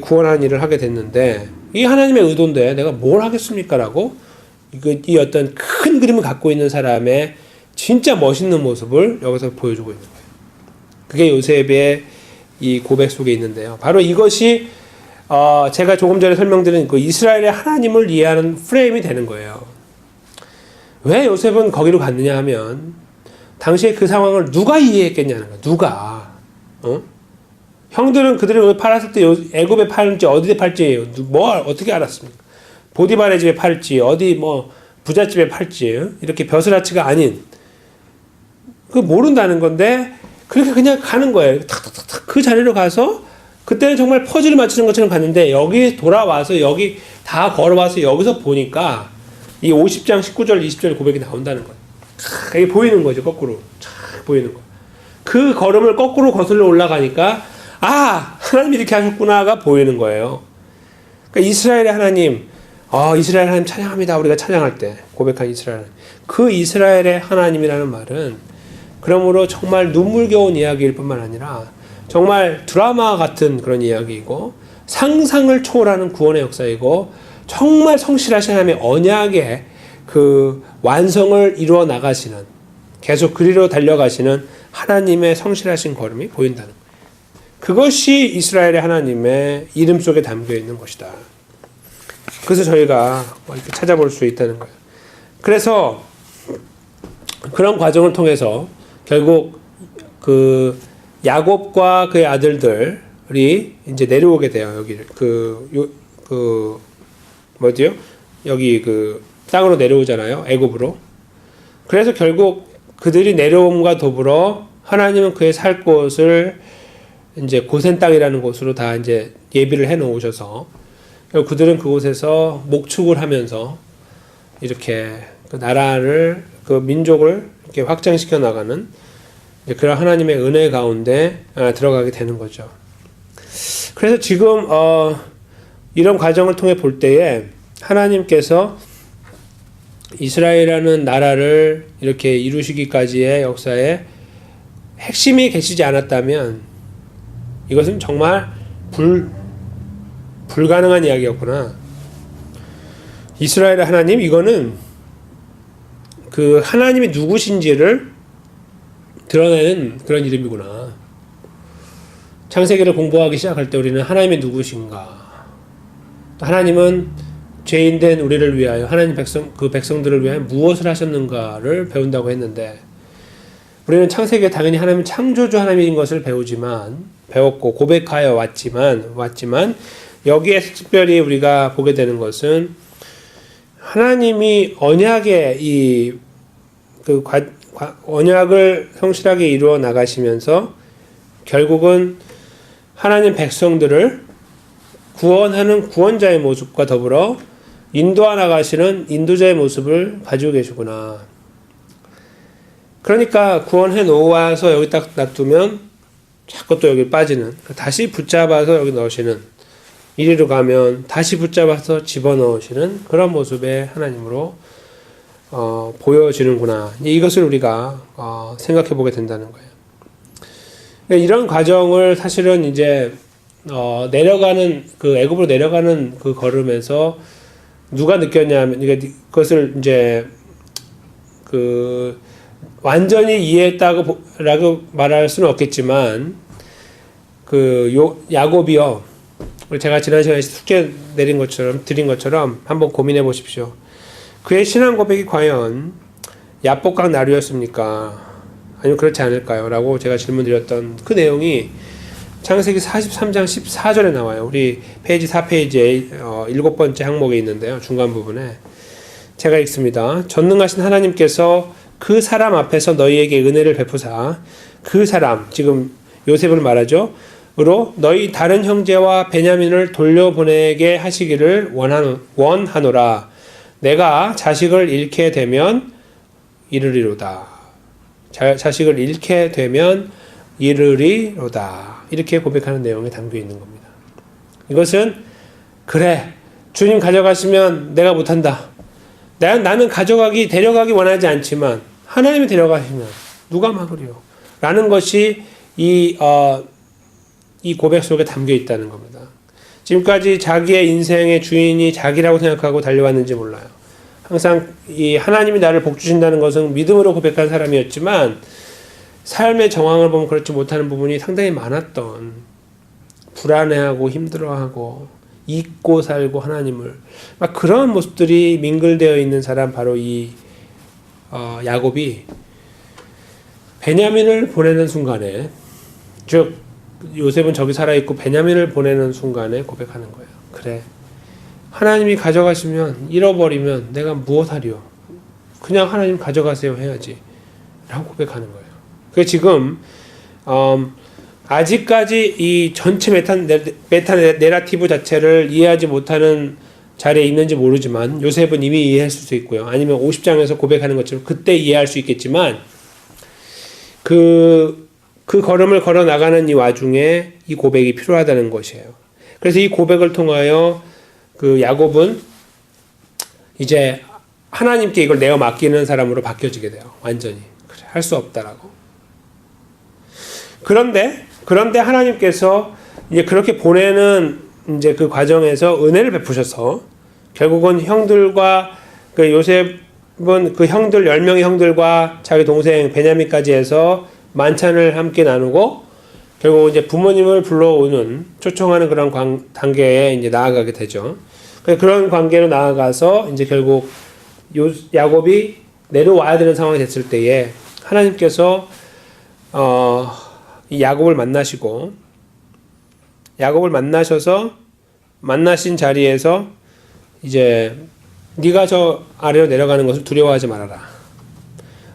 구원하는 일을 하게 됐는데, 이 하나님의 의도인데 내가 뭘 하겠습니까? 라고 이 어떤 큰 그림을 갖고 있는 사람의 진짜 멋있는 모습을 여기서 보여주고 있는 거예요. 그게 요셉의 이 고백 속에 있는데요. 바로 이것이 제가 조금 전에 설명드린 그 이스라엘의 하나님을 이해하는 프레임이 되는 거예요. 왜 요셉은 거기로 갔느냐 하면 당시에 그 상황을 누가 이해했겠냐는 거예요. 누가. 형들은 그들을 팔았을 때 애굽에 팔지 어디에 팔지 뭐 어떻게 알았습니까? 보디발의 집에 팔지 어디 뭐 부잣집에 팔지 이렇게 벼슬아치가 아닌 그 모른다는 건데 그렇게 그냥 가는 거예요. 탁탁탁탁 그 자리로 가서 그때는 정말 퍼즐을 맞추는 것처럼 갔는데 여기 돌아와서 여기 다 걸어와서 여기서 보니까 이 50장 19절 20절 고백이 나온다는 거예요. 이게 보이는 거죠. 거꾸로 쫙 보이는 거. 그 걸음을 거꾸로 거슬러 올라가니까 하나님이 이렇게 하셨구나가 보이는 거예요. 그러니까 이스라엘의 하나님, 이스라엘 하나님 찬양합니다. 우리가 찬양할 때 고백한 이스라엘 하나님. 그 이스라엘의 하나님이라는 말은 그러므로 정말 눈물겨운 이야기일 뿐만 아니라 정말 드라마 같은 그런 이야기이고 상상을 초월하는 구원의 역사이고 정말 성실하신 하나님의 언약의 그 완성을 이루어 나가시는 계속 그리로 달려가시는 하나님의 성실하신 걸음이 보인다는 거예요. 그것이 이스라엘의 하나님의 이름 속에 담겨 있는 것이다. 그래서 저희가 이렇게 찾아볼 수 있다는 거예요. 그래서 그런 과정을 통해서 결국 그 야곱과 그의 아들들이 이제 내려오게 돼요. 여기를 뭐지요? 여기 그 땅으로 내려오잖아요. 애굽으로. 그래서 결국 그들이 내려옴과 더불어 하나님은 그의 살 곳을 이제 고센 땅이라는 곳으로 다 이제 예비를 해 놓으셔서 그들은 그곳에서 목축을 하면서 이렇게 그 나라를 그 민족을 이렇게 확장시켜 나가는 그런 하나님의 은혜 가운데 들어가게 되는 거죠. 그래서 지금 이런 과정을 통해 볼 때에 하나님께서 이스라엘이라는 나라를 이렇게 이루시기까지의 역사에 핵심이 계시지 않았다면 이것은 정말 불가능한 이야기였구나. 이스라엘의 하나님, 이거는 그 하나님이 누구신지를 드러내는 그런 이름이구나. 창세기를 공부하기 시작할 때 우리는 하나님이 누구신가, 하나님은 죄인된 우리를 위하여 하나님 그 백성들을 위하여 무엇을 하셨는가를 배운다고 했는데 우리는 창세기에 당연히 하나님은 창조주 하나님인 것을 배웠고 고백하여 왔지만 여기에서 특별히 우리가 보게 되는 것은 하나님이 언약의 언약을 성실하게 이루어 나가시면서 결국은 하나님 백성들을 구원하는 구원자의 모습과 더불어 인도하 나가시는 인도자의 모습을 가지고 계시구나. 그러니까 구원해 놓아서 여기 딱 놔두면 자꾸 또 여기 빠지는, 다시 붙잡아서 여기 넣으시는, 이리로 가면 다시 붙잡아서 집어넣으시는 그런 모습의 하나님으로 보여지는구나. 이것을 우리가 생각해 보게 된다는 거예요. 이런 과정을 사실은 이제 내려가는 그 애굽으로 내려가는 그 걸음에서 누가 느꼈냐면, 그러니까 그것을 이제 그 완전히 이해했다고 라고 말할 수는 없겠지만 야곱이요, 제가 지난 시간에 숙제 드린 것처럼 한번 고민해 보십시오. 그의 신앙 고백이 과연 야복강 나루였습니까? 아니면 그렇지 않을까요? 라고 제가 질문 드렸던 그 내용이 창세기 43장 14절에 나와요. 우리 페이지 4페이지에 7번째 항목에 있는데요. 중간 부분에 제가 읽습니다. 전능하신 하나님께서 그 사람 앞에서 너희에게 은혜를 베푸사 그 사람, 지금 요셉을 말하죠. 으로 너희 다른 형제와 베냐민을 돌려보내게 하시기를 원하노라. 내가 자식을 잃게 되면 이르리로다. 자식을 잃게 되면 이르리로다. 이렇게 고백하는 내용이 담겨 있는 겁니다. 이것은 그래 주님 가져가시면 내가 못한다. 나는 데려가기 원하지 않지만 하나님이 데려가시면 누가 막으리요? 라는 것이 이 고백 속에 담겨 있다는 겁니다. 지금까지 자기의 인생의 주인이 자기라고 생각하고 달려왔는지 몰라요. 항상 이 하나님이 나를 복 주신다는 것은 믿음으로 고백한 사람이었지만 삶의 정황을 보면 그렇지 못하는 부분이 상당히 많았던, 불안해하고 힘들어하고 잊고 살고 하나님을 막 그런 모습들이 민글되어 있는 사람, 바로 이 야곱이 베냐민을 보내는 순간에, 즉 요셉은 저기 살아있고 베냐민을 보내는 순간에 고백하는 거예요. 그래 하나님이 가져가시면, 잃어버리면 내가 무엇하리요? 그냥 하나님 가져가세요 해야지 라고 고백하는 거예요. 그래서 지금 아직까지 이 전체 메타 내러티브 자체를 이해하지 못하는 자리에 있는지 모르지만 요셉은 이미 이해했을 수 있고요. 아니면 50장에서 고백하는 것처럼 그때 이해할 수 있겠지만 그 걸음을 걸어 나가는 이 와중에 이 고백이 필요하다는 것이에요. 그래서 이 고백을 통하여 그 야곱은 이제 하나님께 이걸 내어 맡기는 사람으로 바뀌어지게 돼요. 완전히. 그래, 할 수 없다라고. 그런데 하나님께서 이제 그렇게 보내는 이제 그 과정에서 은혜를 베푸셔서 결국은 형들과 그 요셉은 그 형들 10명의 형들과 자기 동생 베냐민까지 해서 만찬을 함께 나누고 결국 이제 부모님을 불러오는, 초청하는 그런 단계에 이제 나아가게 되죠. 그런 관계로 나아가서 이제 결국 야곱이 내려와야 되는 상황이 됐을 때에 하나님께서 이 야곱을 만나셔서 만나신 자리에서 이제 네가 저 아래로 내려가는 것을 두려워하지 말아라.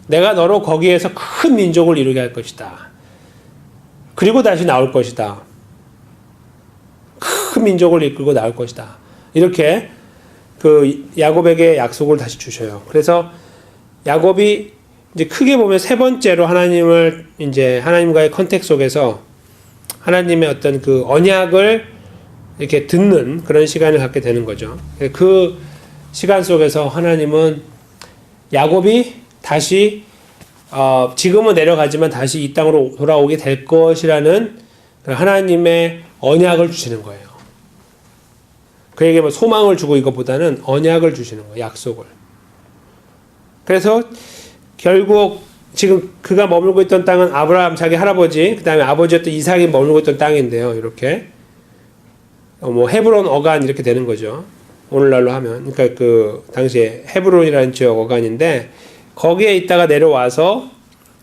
내가 너로 거기에서 큰 민족을 이루게 할 것이다. 그리고 다시 나올 것이다. 큰 민족을 이끌고 나올 것이다. 이렇게 그 야곱에게 약속을 다시 주셔요. 그래서 야곱이 이제 크게 보면 세 번째로 하나님과의 컨택 속에서 하나님의 어떤 그 언약을 이렇게 듣는 그런 시간을 갖게 되는 거죠. 그 시간 속에서 하나님은 야곱이 다시 지금은 내려가지만 다시 이 땅으로 돌아오게 될 것이라는 하나님의 언약을 주시는 거예요. 그에게 뭐 소망을 주고 이것보다는 언약을 주시는 거예요. 약속을. 그래서 결국 지금 그가 머물고 있던 땅은 아브라함 자기 할아버지, 그 다음에 아버지였던 이삭이 머물고 있던 땅인데요. 이렇게 뭐 헤브론 어간 이렇게 되는 거죠. 오늘날로 하면. 그러니까 그 당시에 헤브론이라는 지역 어간인데 거기에 있다가 내려와서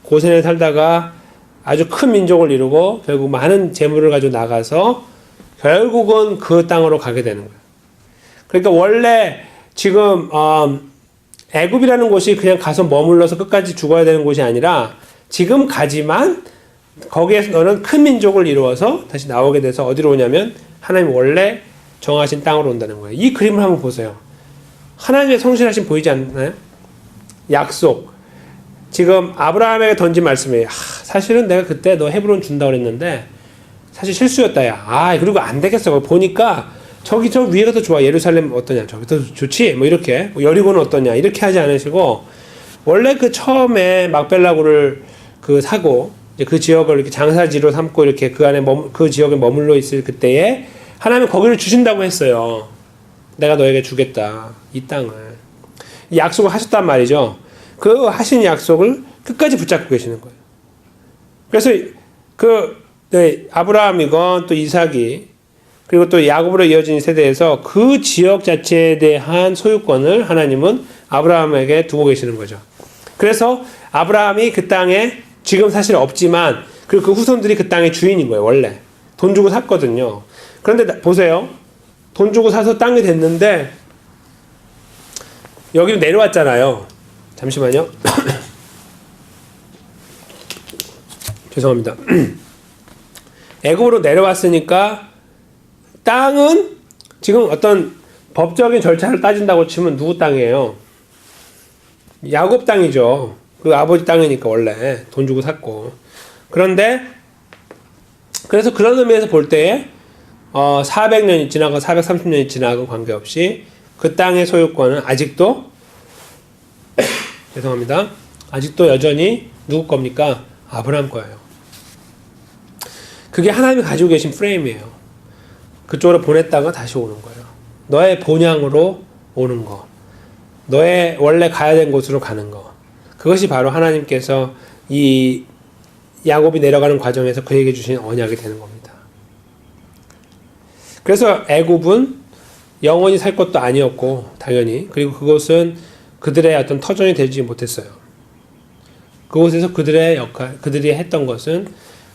고센에 살다가 아주 큰 민족을 이루고 결국 많은 재물을 가지고 나가서 결국은 그 땅으로 가게 되는 거예요. 그러니까 원래 지금 애굽이라는 곳이 그냥 가서 머물러서 끝까지 죽어야 되는 곳이 아니라 지금 가지만 거기에서 너는 큰 민족을 이루어서 다시 나오게 돼서 어디로 오냐면 하나님 원래 정하신 땅으로 온다는 거예요. 이 그림을 한번 보세요. 하나님의 성실하심 보이지 않나요? 약속. 지금 아브라함에게 던진 말씀이에요. 사실은 내가 그때 너 헤브론 준다고 그랬는데 사실 실수였다. 야. 그리고 안 되겠어. 보니까 저기 저 위에가 더 좋아. 예루살렘 어떠냐? 저기 더 좋지? 뭐 이렇게. 여리고는 어떠냐? 이렇게 하지 않으시고 원래 그 처음에 막벨라고를 그 사고 이제 그 지역을 이렇게 장사지로 삼고 이렇게 그 안에 그 지역에 머물러 있을 그때에 하나님은 거기를 주신다고 했어요. 내가 너에게 주겠다. 이 땅을. 이 약속을 하셨단 말이죠. 그 하신 약속을 끝까지 붙잡고 계시는 거예요. 그래서 아브라함이건 또 이삭이 그리고 또 야곱으로 이어진 세대에서 그 지역 자체에 대한 소유권을 하나님은 아브라함에게 두고 계시는 거죠. 그래서 아브라함이 그 땅에 지금 사실 없지만 그 후손들이 그 땅의 주인인 거예요. 원래 돈 주고 샀거든요. 그런데 보세요. 돈 주고 사서 땅이 됐는데 여기로 내려왔잖아요. 잠시만요. 죄송합니다. 애굽으로 내려왔으니까 땅은 지금 어떤 법적인 절차를 따진다고 치면 누구 땅이에요? 야곱 땅이죠. 그 아버지 땅이니까 원래 돈 주고 샀고. 그런데 그래서 그런 의미에서 볼 때에 400년이 지나고 430년이 지나고 관계없이 그 땅의 소유권은 아직도 죄송합니다. 아직도 여전히 누구 겁니까? 아브라함 거예요. 그게 하나님이 가지고 계신 프레임이에요. 그쪽으로 보냈다가 다시 오는 거예요. 너의 본향으로 오는 거. 너의 원래 가야 된 곳으로 가는 거. 그것이 바로 하나님께서 이 야곱이 내려가는 과정에서 그에게 주신 언약이 되는 겁니다. 그래서 애굽은 영원히 살 것도 아니었고 당연히 그리고 그것은 그들의 어떤 터전이 되지 못했어요. 그곳에서 그들의 역할, 그들이 했던 것은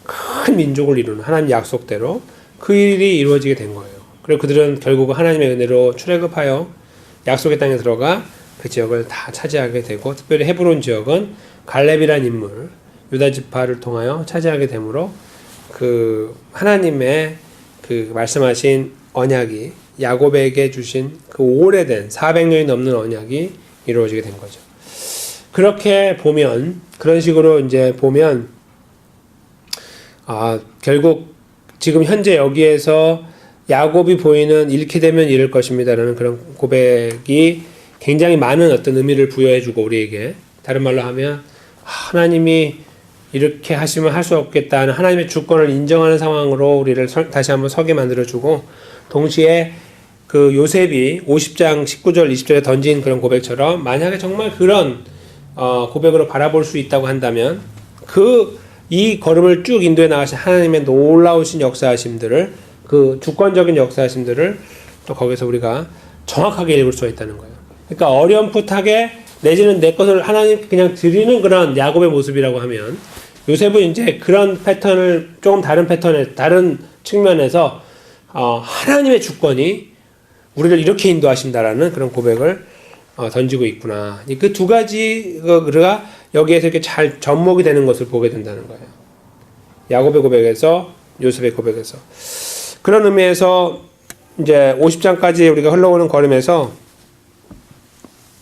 큰 민족을 이루는 하나님 약속대로 그 일이 이루어지게 된 거예요. 그리고 그들은 결국은 하나님의 은혜로 출애굽하여 약속의 땅에 들어가 그 지역을 다 차지하게 되고 특별히 헤브론 지역은 갈렙이라는 인물 유다 지파를 통하여 차지하게 되므로 그 하나님의 그 말씀하신 언약이 야곱에게 주신 그 오래된 400년이 넘는 언약이 이루어지게 된 거죠. 그렇게 보면 그런 식으로 이제 보면 결국 지금 현재 여기에서 야곱이 보이는 잃게 되면 잃을 것입니다라는 그런 고백이 굉장히 많은 어떤 의미를 부여해주고 우리에게 다른 말로 하면 하나님이 이렇게 하시면 할 수 없겠다는 하나님의 주권을 인정하는 상황으로 우리를 다시 한번 서게 만들어주고 동시에 그 요셉이 50장 19절 20절에 던진 그런 고백처럼 만약에 정말 그런 고백으로 바라볼 수 있다고 한다면 이 걸음을 쭉 인도해 나가신 하나님의 놀라우신 역사하심들을 그 주권적인 역사하심들을 또 거기서 우리가 정확하게 읽을 수가 있다는 거예요. 그러니까 어렴풋하게 내지는 내 것을 하나님께 그냥 드리는 그런 야곱의 모습이라고 하면 요셉은 이제 그런 패턴을 조금 다른 패턴에 다른 측면에서 하나님의 주권이 우리를 이렇게 인도하신다라는 그런 고백을 던지고 있구나. 그 두 가지가 여기에서 이렇게 잘 접목이 되는 것을 보게 된다는 거예요. 야곱의 고백에서 요셉의 고백에서 그런 의미에서 이제 50장까지 우리가 흘러오는 걸음에서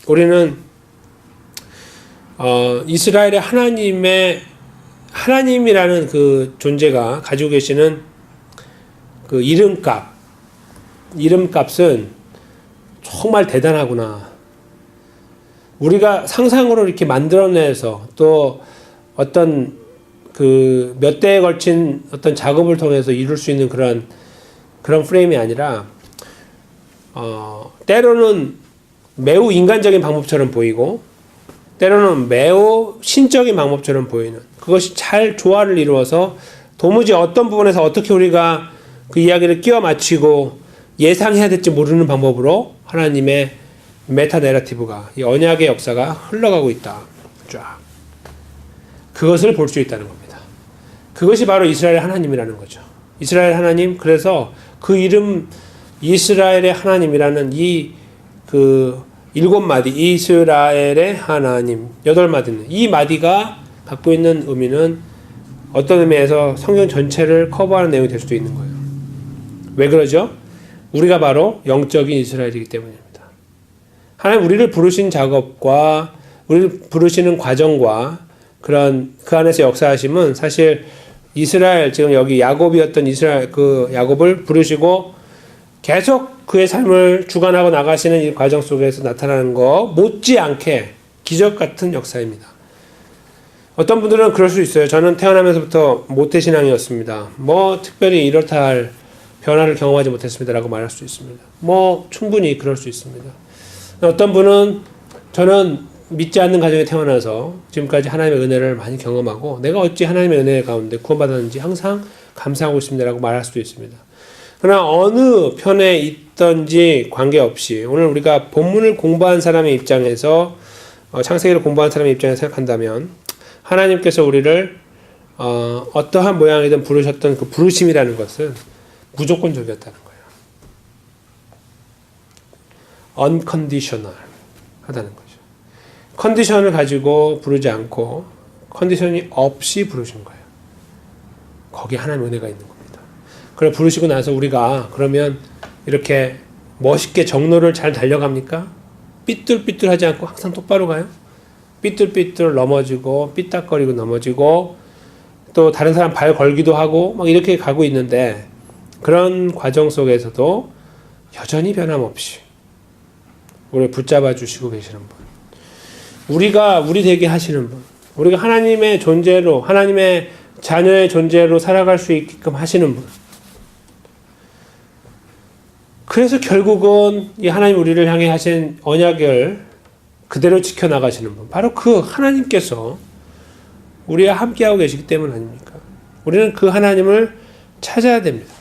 우리는 이스라엘의 하나님이라는 그 존재가 가지고 계시는 그 이름값은 정말 대단하구나. 우리가 상상으로 이렇게 만들어내서 또 어떤 그 몇 대에 걸친 어떤 작업을 통해서 이룰 수 있는 그런 프레임이 아니라 때로는 매우 인간적인 방법처럼 보이고 때로는 매우 신적인 방법처럼 보이는 그것이 잘 조화를 이루어서 도무지 어떤 부분에서 어떻게 우리가 그 이야기를 끼워 맞추고 예상해야 될지 모르는 방법으로 하나님의 메타 내러티브가 이 언약의 역사가 흘러가고 있다. 쫙. 그것을 볼 수 있다는 겁니다. 그것이 바로 이스라엘 하나님이라는 거죠. 이스라엘 하나님, 그래서 그 이름 이스라엘의 하나님이라는 이 그 7마디 이스라엘의 하나님 8마디는 이 마디가 갖고 있는 의미는 어떤 의미에서 성경 전체를 커버하는 내용이 될 수도 있는 거예요. 왜 그러죠? 우리가 바로 영적인 이스라엘이기 때문입니다. 하나님 우리를 부르신 작업과 우리를 부르시는 과정과 그런 그 안에서 역사하심은 사실 이스라엘 지금 여기 야곱이었던 이스라엘 그 야곱을 부르시고 계속 그의 삶을 주관하고 나가시는 이 과정 속에서 나타나는 거 못지않게 기적 같은 역사입니다. 어떤 분들은 그럴 수 있어요. 저는 태어나면서부터 모태신앙이었습니다. 특별히 이렇다 할 변화를 경험하지 못했습니다라고 말할 수 있습니다. 충분히 그럴 수 있습니다. 어떤 분은 저는 믿지 않는 가정에 태어나서 지금까지 하나님의 은혜를 많이 경험하고 내가 어찌 하나님의 은혜 가운데 구원받았는지 항상 감사하고 있습니다라고 말할 수도 있습니다. 그러나 어느 편에 있든지 관계없이 오늘 우리가 본문을 공부한 사람의 입장에서 창세기를 공부한 사람의 입장에서 생각한다면 하나님께서 우리를 어떠한 모양이든 부르셨던 그 부르심이라는 것은 무조건적이었다는 거예요. unconditional 하다는 거죠. 컨디션을 가지고 부르지 않고 컨디션이 없이 부르신 거예요. 거기에 하나님의 은혜가 있는 겁니다. 그걸 부르시고 나서 우리가 그러면 이렇게 멋있게 정로를 잘 달려갑니까? 삐뚤삐뚤하지 않고 항상 똑바로 가요? 삐뚤삐뚤 넘어지고 삐딱거리고 넘어지고 또 다른 사람 발 걸기도 하고 막 이렇게 가고 있는데 그런 과정 속에서도 여전히 변함없이 우리를 붙잡아 주시고 계시는 분, 우리가 우리 되게 하시는 분, 우리가 하나님의 존재로 하나님의 자녀의 존재로 살아갈 수 있게끔 하시는 분. 그래서 결국은 이 하나님 우리를 향해 하신 언약을 그대로 지켜나가시는 분, 바로 그 하나님께서 우리와 함께하고 계시기 때문 아닙니까? 우리는 그 하나님을 찾아야 됩니다.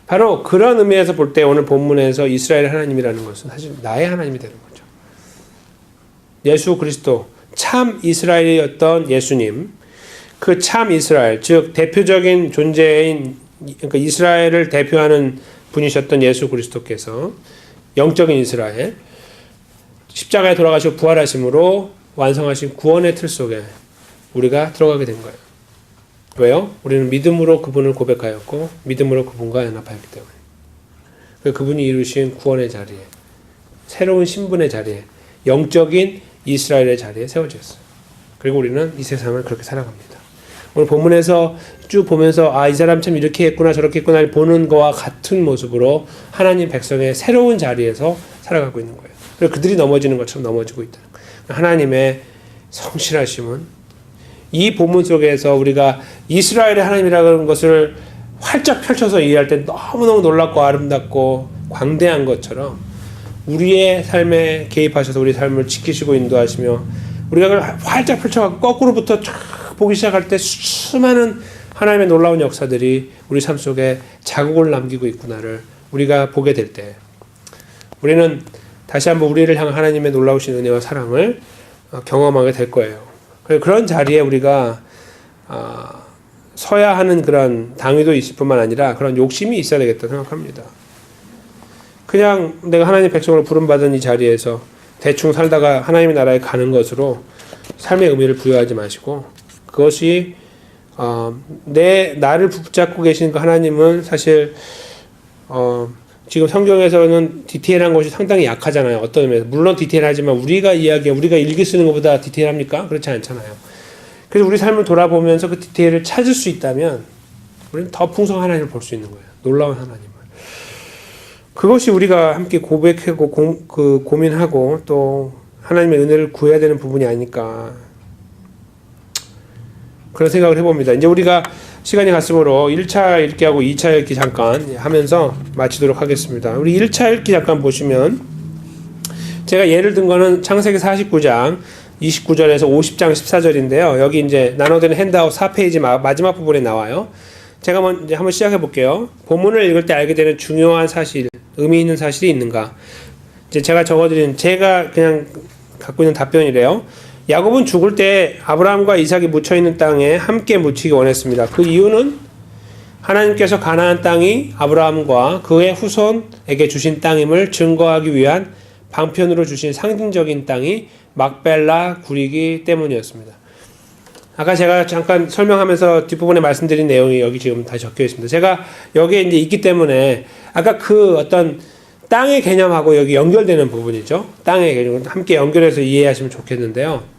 바로 그런 의미에서 볼 때 오늘 본문에서 이스라엘 하나님이라는 것은 사실 나의 하나님이 되는 거죠. 예수 그리스도, 참 이스라엘이었던 예수님, 그 참 이스라엘, 즉 대표적인 존재인, 그러니까 이스라엘을 대표하는 분이셨던 예수 그리스도께서 영적인 이스라엘, 십자가에 돌아가시고 부활하심으로 완성하신 구원의 틀 속에 우리가 들어가게 된 거예요. 왜요? 우리는 믿음으로 그분을 고백하였고 믿음으로 그분과 연합하였기 때문에. 그분이 이루신 구원의 자리에, 새로운 신분의 자리에, 영적인 이스라엘의 자리에 세워졌어요. 그리고 우리는 이 세상을 그렇게 살아갑니다. 오늘 본문에서 쭉 보면서 이 사람 참 이렇게 했구나 저렇게 했구나 보는 거와 같은 모습으로 하나님 백성의 새로운 자리에서 살아가고 있는 거예요. 그리고 그들이 넘어지는 것처럼 넘어지고 있다는 거예요. 하나님의 성실하심은 이 본문 속에서 우리가 이스라엘의 하나님이라는 것을 활짝 펼쳐서 이해할 때 너무너무 놀랍고 아름답고 광대한 것처럼 우리의 삶에 개입하셔서 우리 삶을 지키시고 인도하시며 우리가 그걸 활짝 펼쳐갖고 거꾸로부터 쫙 보기 시작할 때 수많은 하나님의 놀라운 역사들이 우리 삶 속에 자국을 남기고 있구나를 우리가 보게 될 때 우리는 다시 한번 우리를 향한 하나님의 놀라우신 은혜와 사랑을 경험하게 될 거예요. 그런 자리에 우리가 서야 하는 그런 당위도 있을 뿐만 아니라 그런 욕심이 있어야 되겠다 생각합니다. 그냥 내가 하나님 백성으로 부름받은 이 자리에서 대충 살다가 하나님의 나라에 가는 것으로 삶의 의미를 부여하지 마시고 그것이 나를 붙잡고 계신 그 하나님은 사실 지금 성경에서는 디테일한 것이 상당히 약하잖아요. 어떤 의미에서. 물론 디테일하지만 우리가 일기 쓰는 것보다 디테일합니까? 그렇지 않잖아요. 그래서 우리 삶을 돌아보면서 그 디테일을 찾을 수 있다면 우리는 더 풍성한 하나님을 볼 수 있는 거예요. 놀라운 하나님을. 그것이 우리가 함께 고백하고 고민하고 또 하나님의 은혜를 구해야 되는 부분이 아닐까 그런 생각을 해봅니다. 이제 우리가 시간이 갔으므로 1차 읽기 하고 2차 읽기 잠깐 하면서 마치도록 하겠습니다. 우리 1차 읽기 잠깐 보시면 제가 예를 든 거는 창세기 49장 29절에서 50장 14절인데요. 여기 이제 나눠드린 핸드아웃 4페이지 마지막 부분에 나와요. 제가 이제 한번 시작해 볼게요. 본문을 읽을 때 알게 되는 중요한 사실, 의미 있는 사실이 있는가? 이제 제가 제가 그냥 갖고 있는 답변이래요. 야곱은 죽을 때 아브라함과 이삭이 묻혀있는 땅에 함께 묻히기 원했습니다. 그 이유는 하나님께서 가나안 땅이 아브라함과 그의 후손에게 주신 땅임을 증거하기 위한 방편으로 주신 상징적인 땅이 막벨라 굴이기 때문이었습니다. 아까 제가 잠깐 설명하면서 뒷부분에 말씀드린 내용이 여기 지금 다 적혀 있습니다. 제가 여기에 이제 있기 때문에 아까 그 어떤 땅의 개념하고 여기 연결되는 부분이죠. 땅의 개념 함께 연결해서 이해하시면 좋겠는데요.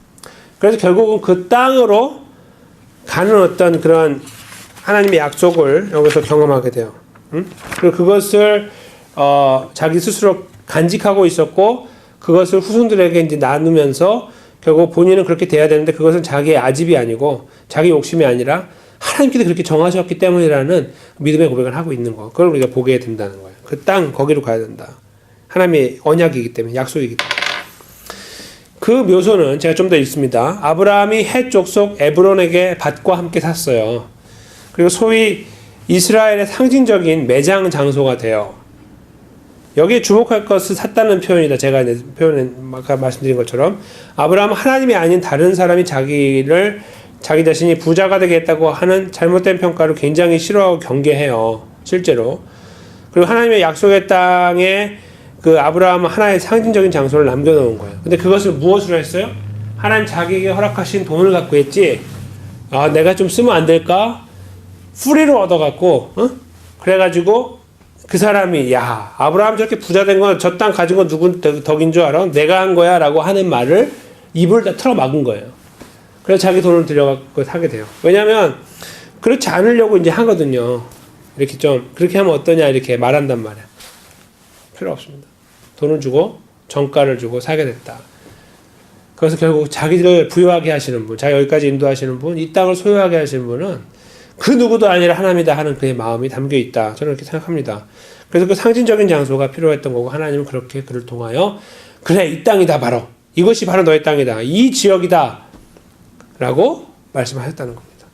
그래서 결국은 그 땅으로 가는 어떤 그런 하나님의 약속을 여기서 경험하게 돼요. 그리고 그것을 자기 스스로 간직하고 있었고 그것을 후손들에게 이제 나누면서 결국 본인은 그렇게 돼야 되는데 그것은 자기의 아집이 아니고 자기 욕심이 아니라 하나님께서 그렇게 정하셨기 때문이라는 믿음의 고백을 하고 있는 거. 그걸 우리가 보게 된다는 거예요. 그 땅 거기로 가야 된다. 하나님의 언약이기 때문에 약속이기 때문에. 그 묘소는 제가 좀 더 읽습니다. 아브라함이 헷 족속 에브론에게 밭과 함께 샀어요. 그리고 소위 이스라엘의 상징적인 매장 장소가 돼요. 여기에 주목할 것을 샀다는 표현이다. 제가 아까 말씀드린 것처럼 아브라함은 하나님이 아닌 다른 사람이 자기를 자기 자신이 부자가 되겠다고 하는 잘못된 평가를 굉장히 싫어하고 경계해요. 실제로. 그리고 하나님의 약속의 땅에 그 아브라함은 하나의 상징적인 장소를 남겨놓은 거예요. 근데 그것을 무엇으로 했어요? 하나님 자기에게 허락하신 돈을 갖고 했지. 아, 내가 좀 쓰면 안 될까? 프리로 얻어갖고, 그래가지고 그 사람이, 야, 아브라함 저렇게 부자 된 건 저 땅 가진 건 누군 덕인 줄 알아? 내가 한 거야 라고 하는 말을 입을 다 틀어 막은 거예요. 그래서 자기 돈을 들여갖고 사게 돼요. 왜냐면 그렇지 않으려고 이제 하거든요. 이렇게 좀 그렇게 하면 어떠냐 이렇게 말한단 말이야. 필요 없습니다. 돈을 주고 정가를 주고 사게 됐다. 그래서 결국 자기를 부유하게 하시는 분, 자기 여기까지 인도하시는 분, 이 땅을 소유하게 하시는 분은 그 누구도 아니라 하나님이다 하는 그의 마음이 담겨 있다. 저는 그렇게 생각합니다. 그래서 그 상징적인 장소가 필요했던 거고 하나님은 그렇게 그를 통하여 그래 이 땅이다 바로 이것이 바로 너의 땅이다 이 지역이다 라고 말씀하셨다는 겁니다.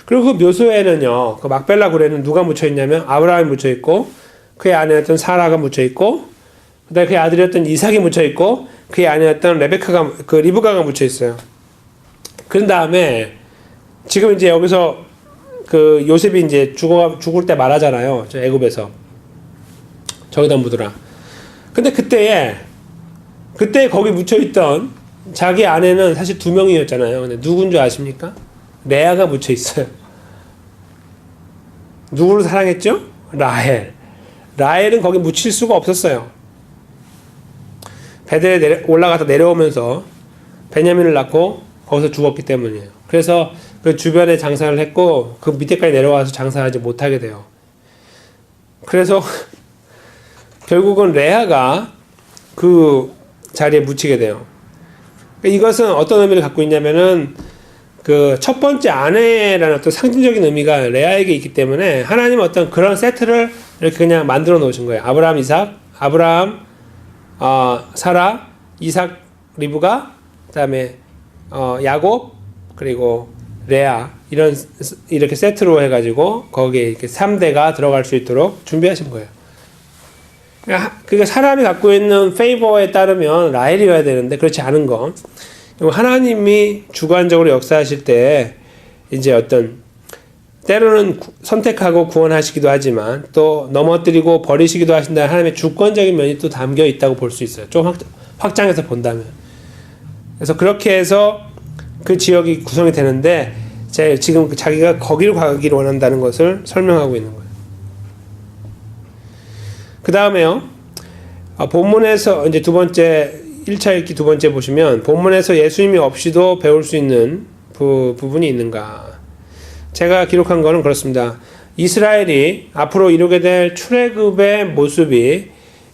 그리고 그 묘소에는요 그 막벨라 굴에는 누가 묻혀 있냐면 아브라함이 묻혀 있고 그의 아내였던 사라가 묻혀 있고 그다음에 그의 아들이었던 이삭이 묻혀 있고 그의 아내였던 리브가가 묻혀 있어요. 그런 다음에 지금 이제 여기서 그 요셉이 이제 죽을 때 말하잖아요. 저 애굽에서 저기다 묻으라. 근데 그때 거기 묻혀 있던 자기 아내는 사실 2명이었잖아요. 근데 누군 줄 아십니까? 레아가 묻혀 있어요. 누구를 사랑했죠? 라헬은 거기 묻힐 수가 없었어요. 베델에 올라가서 내려오면서 베냐민을 낳고 거기서 죽었기 때문이에요. 그래서 그 주변에 장사를 했고 그 밑에까지 내려와서 장사하지 못하게 돼요. 그래서 결국은 레아가 그 자리에 묻히게 돼요. 이것은 어떤 의미를 갖고 있냐면은 그 첫 번째 아내라는 어떤 상징적인 의미가 레아에게 있기 때문에 하나님은 어떤 그런 세트를 이렇게 그냥 만들어 놓으신 거예요. 아브라함, 사라, 이삭, 리브가, 그다음에 야곱, 그리고 레아 이렇게 세트로 해가지고 거기에 이렇게 3대가 들어갈 수 있도록 준비하신 거예요. 그러니까 사람이 갖고 있는 페이버에 따르면 라헬이어야 되는데 그렇지 않은 거. 하나님이 주관적으로 역사하실 때 이제 어떤 때로는 선택하고 구원하시기도 하지만 또 넘어뜨리고 버리시기도 하신다는 하나님의 주권적인 면이 또 담겨 있다고 볼 수 있어요. 좀 확장해서 본다면. 그래서 그렇게 해서 그 지역이 구성이 되는데 지금 자기가 거기를 가기를 원한다는 것을 설명하고 있는 거예요. 그 다음에요. 본문에서 이제 1차 읽기 2번째 보시면 본문에서 예수님이 없이도 배울 수 있는 부분이 있는가. 제가 기록한 거는 그렇습니다. 이스라엘이 앞으로 이루게 될 출애굽의 모습이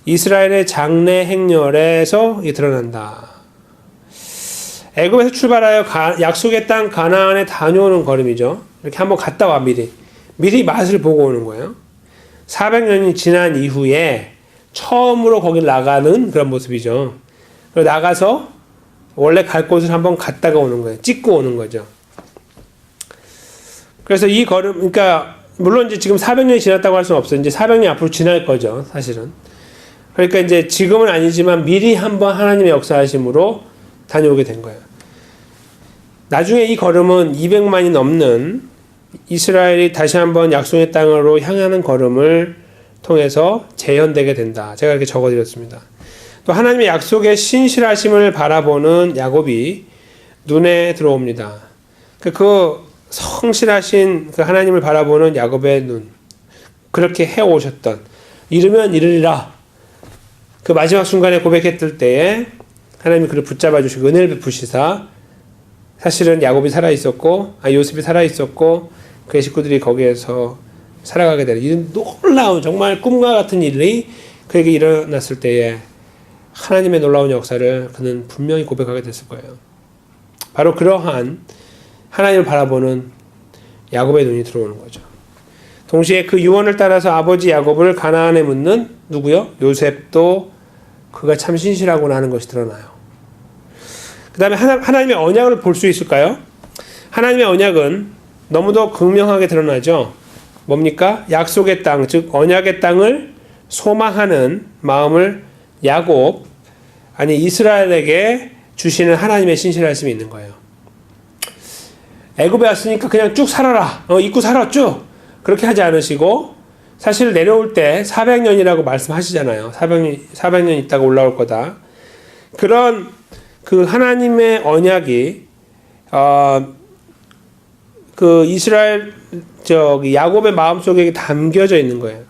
이스라엘의 장래 행렬에서 드러난다. 애굽에서 출발하여 약속의 땅 가나안에 다녀오는 걸음이죠. 이렇게 한번 갔다 와 미리 맛을 보고 오는 거예요. 400년이 지난 이후에 처음으로 거길 나가는 그런 모습이죠. 그리고 나가서 원래 갈 곳을 한번 갔다가 오는 거예요. 찍고 오는 거죠. 그래서 이 걸음, 그러니까 물론 이제 지금 400년이 지났다고 할 수는 없어요. 이제 400년 앞으로 지날 거죠, 사실은. 그러니까 이제 지금은 아니지만 미리 한번 하나님의 역사하심으로 다녀오게 된 거예요. 나중에 이 걸음은 200만이 넘는 이스라엘이 다시 한번 약속의 땅으로 향하는 걸음을 통해서 재현되게 된다. 제가 이렇게 적어드렸습니다. 또 하나님의 약속의 신실하심을 바라보는 야곱이 눈에 들어옵니다. 그 성실하신 그 하나님을 바라보는 야곱의 눈, 그렇게 해오셨던 이르면 이르리라 그 마지막 순간에 고백했을 때에 하나님이 그를 붙잡아 주시고 은혜를 베푸시사 사실은 야곱이 살아있었고 요셉이 살아있었고 그의 식구들이 거기에서 살아가게 되는 이런 놀라운 정말 꿈과 같은 일이 그에게 일어났을 때에 하나님의 놀라운 역사를 그는 분명히 고백하게 됐을 거예요. 바로 그러한 하나님을 바라보는 야곱의 눈이 들어오는 거죠. 동시에 그 유언을 따라서 아버지 야곱을 가나안에 묻는 누구요? 요셉도 그가 참 신실하구나 하는 것이 드러나요. 그 다음에 하나님의 언약을 볼 수 있을까요? 하나님의 언약은 너무도 극명하게 드러나죠. 뭡니까? 약속의 땅, 즉 언약의 땅을 소망하는 마음을 이스라엘에게 주시는 하나님의 신실하심이 있는 거예요. 애굽에 왔으니까 그냥 쭉 살아라. 잊고 살아 쭉. 그렇게 하지 않으시고 사실 내려올 때 400년이라고 말씀하시잖아요. 400년 있다가 올라올 거다. 그런 그 하나님의 언약이 그 이스라엘 야곱의 마음속에 담겨져 있는 거예요.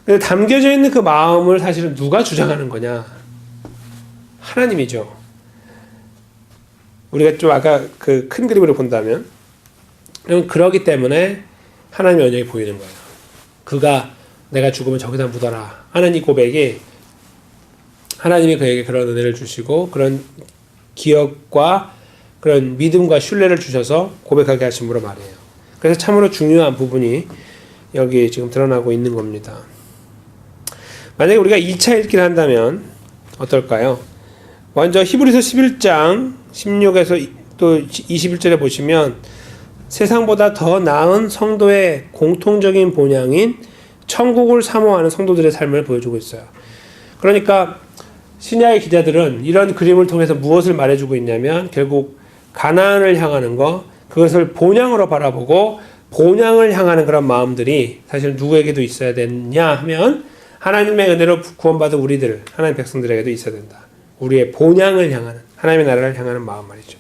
근데 담겨져 있는 그 마음을 사실은 누가 주장하는 거냐? 하나님이죠. 우리가 좀 아까 그 큰 그림으로 본다면 그러기 때문에 하나님의 언약이 보이는 거예요. 그가 내가 죽으면 저기다 묻어라 하는 이 고백이 하나님이 그에게 그런 은혜를 주시고 그런 기억과 그런 믿음과 신뢰를 주셔서 고백하게 하심으로 말해요. 그래서 참으로 중요한 부분이 여기 지금 드러나고 있는 겁니다. 만약에 우리가 2차 읽기를 한다면 어떨까요? 먼저 히브리서 11장 16에서 또 21절에 보시면 세상보다 더 나은 성도의 공통적인 본향인 천국을 사모하는 성도들의 삶을 보여주고 있어요. 그러니까 신약의 기자들은 이런 그림을 통해서 무엇을 말해주고 있냐면 결국 가나안을 향하는 거, 그것을 본향으로 바라보고 본향을 향하는 그런 마음들이 사실 누구에게도 있어야 되냐 하면 하나님의 은혜로 구원받은 우리들, 하나님 백성들에게도 있어야 된다. 우리의 본향을 향하는, 하나님의 나라를 향하는 마음 말이죠.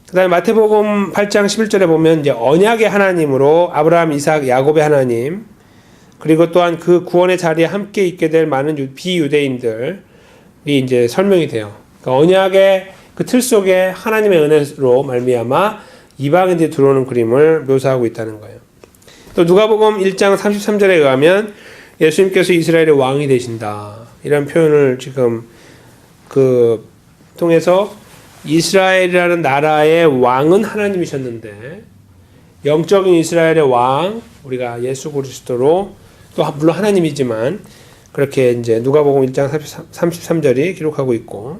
그 다음에 마태복음 8장 11절에 보면 이제 언약의 하나님으로 아브라함, 이삭, 야곱의 하나님, 그리고 또한 그 구원의 자리에 함께 있게 될 많은 비유대인들이 이제 설명이 돼요. 그러니까 언약의 그 틀 속에 하나님의 은혜로 말미암아 이방인들이 들어오는 그림을 묘사하고 있다는 거예요. 또 누가복음 1장 33절에 의하면 예수님께서 이스라엘의 왕이 되신다. 이런 표현을 지금 통해서 이스라엘이라는 나라의 왕은 하나님이셨는데 영적인 이스라엘의 왕, 우리가 예수 그리스도로 또 물론 하나님이지만 그렇게 이제 누가복음 1장 33절이 기록하고 있고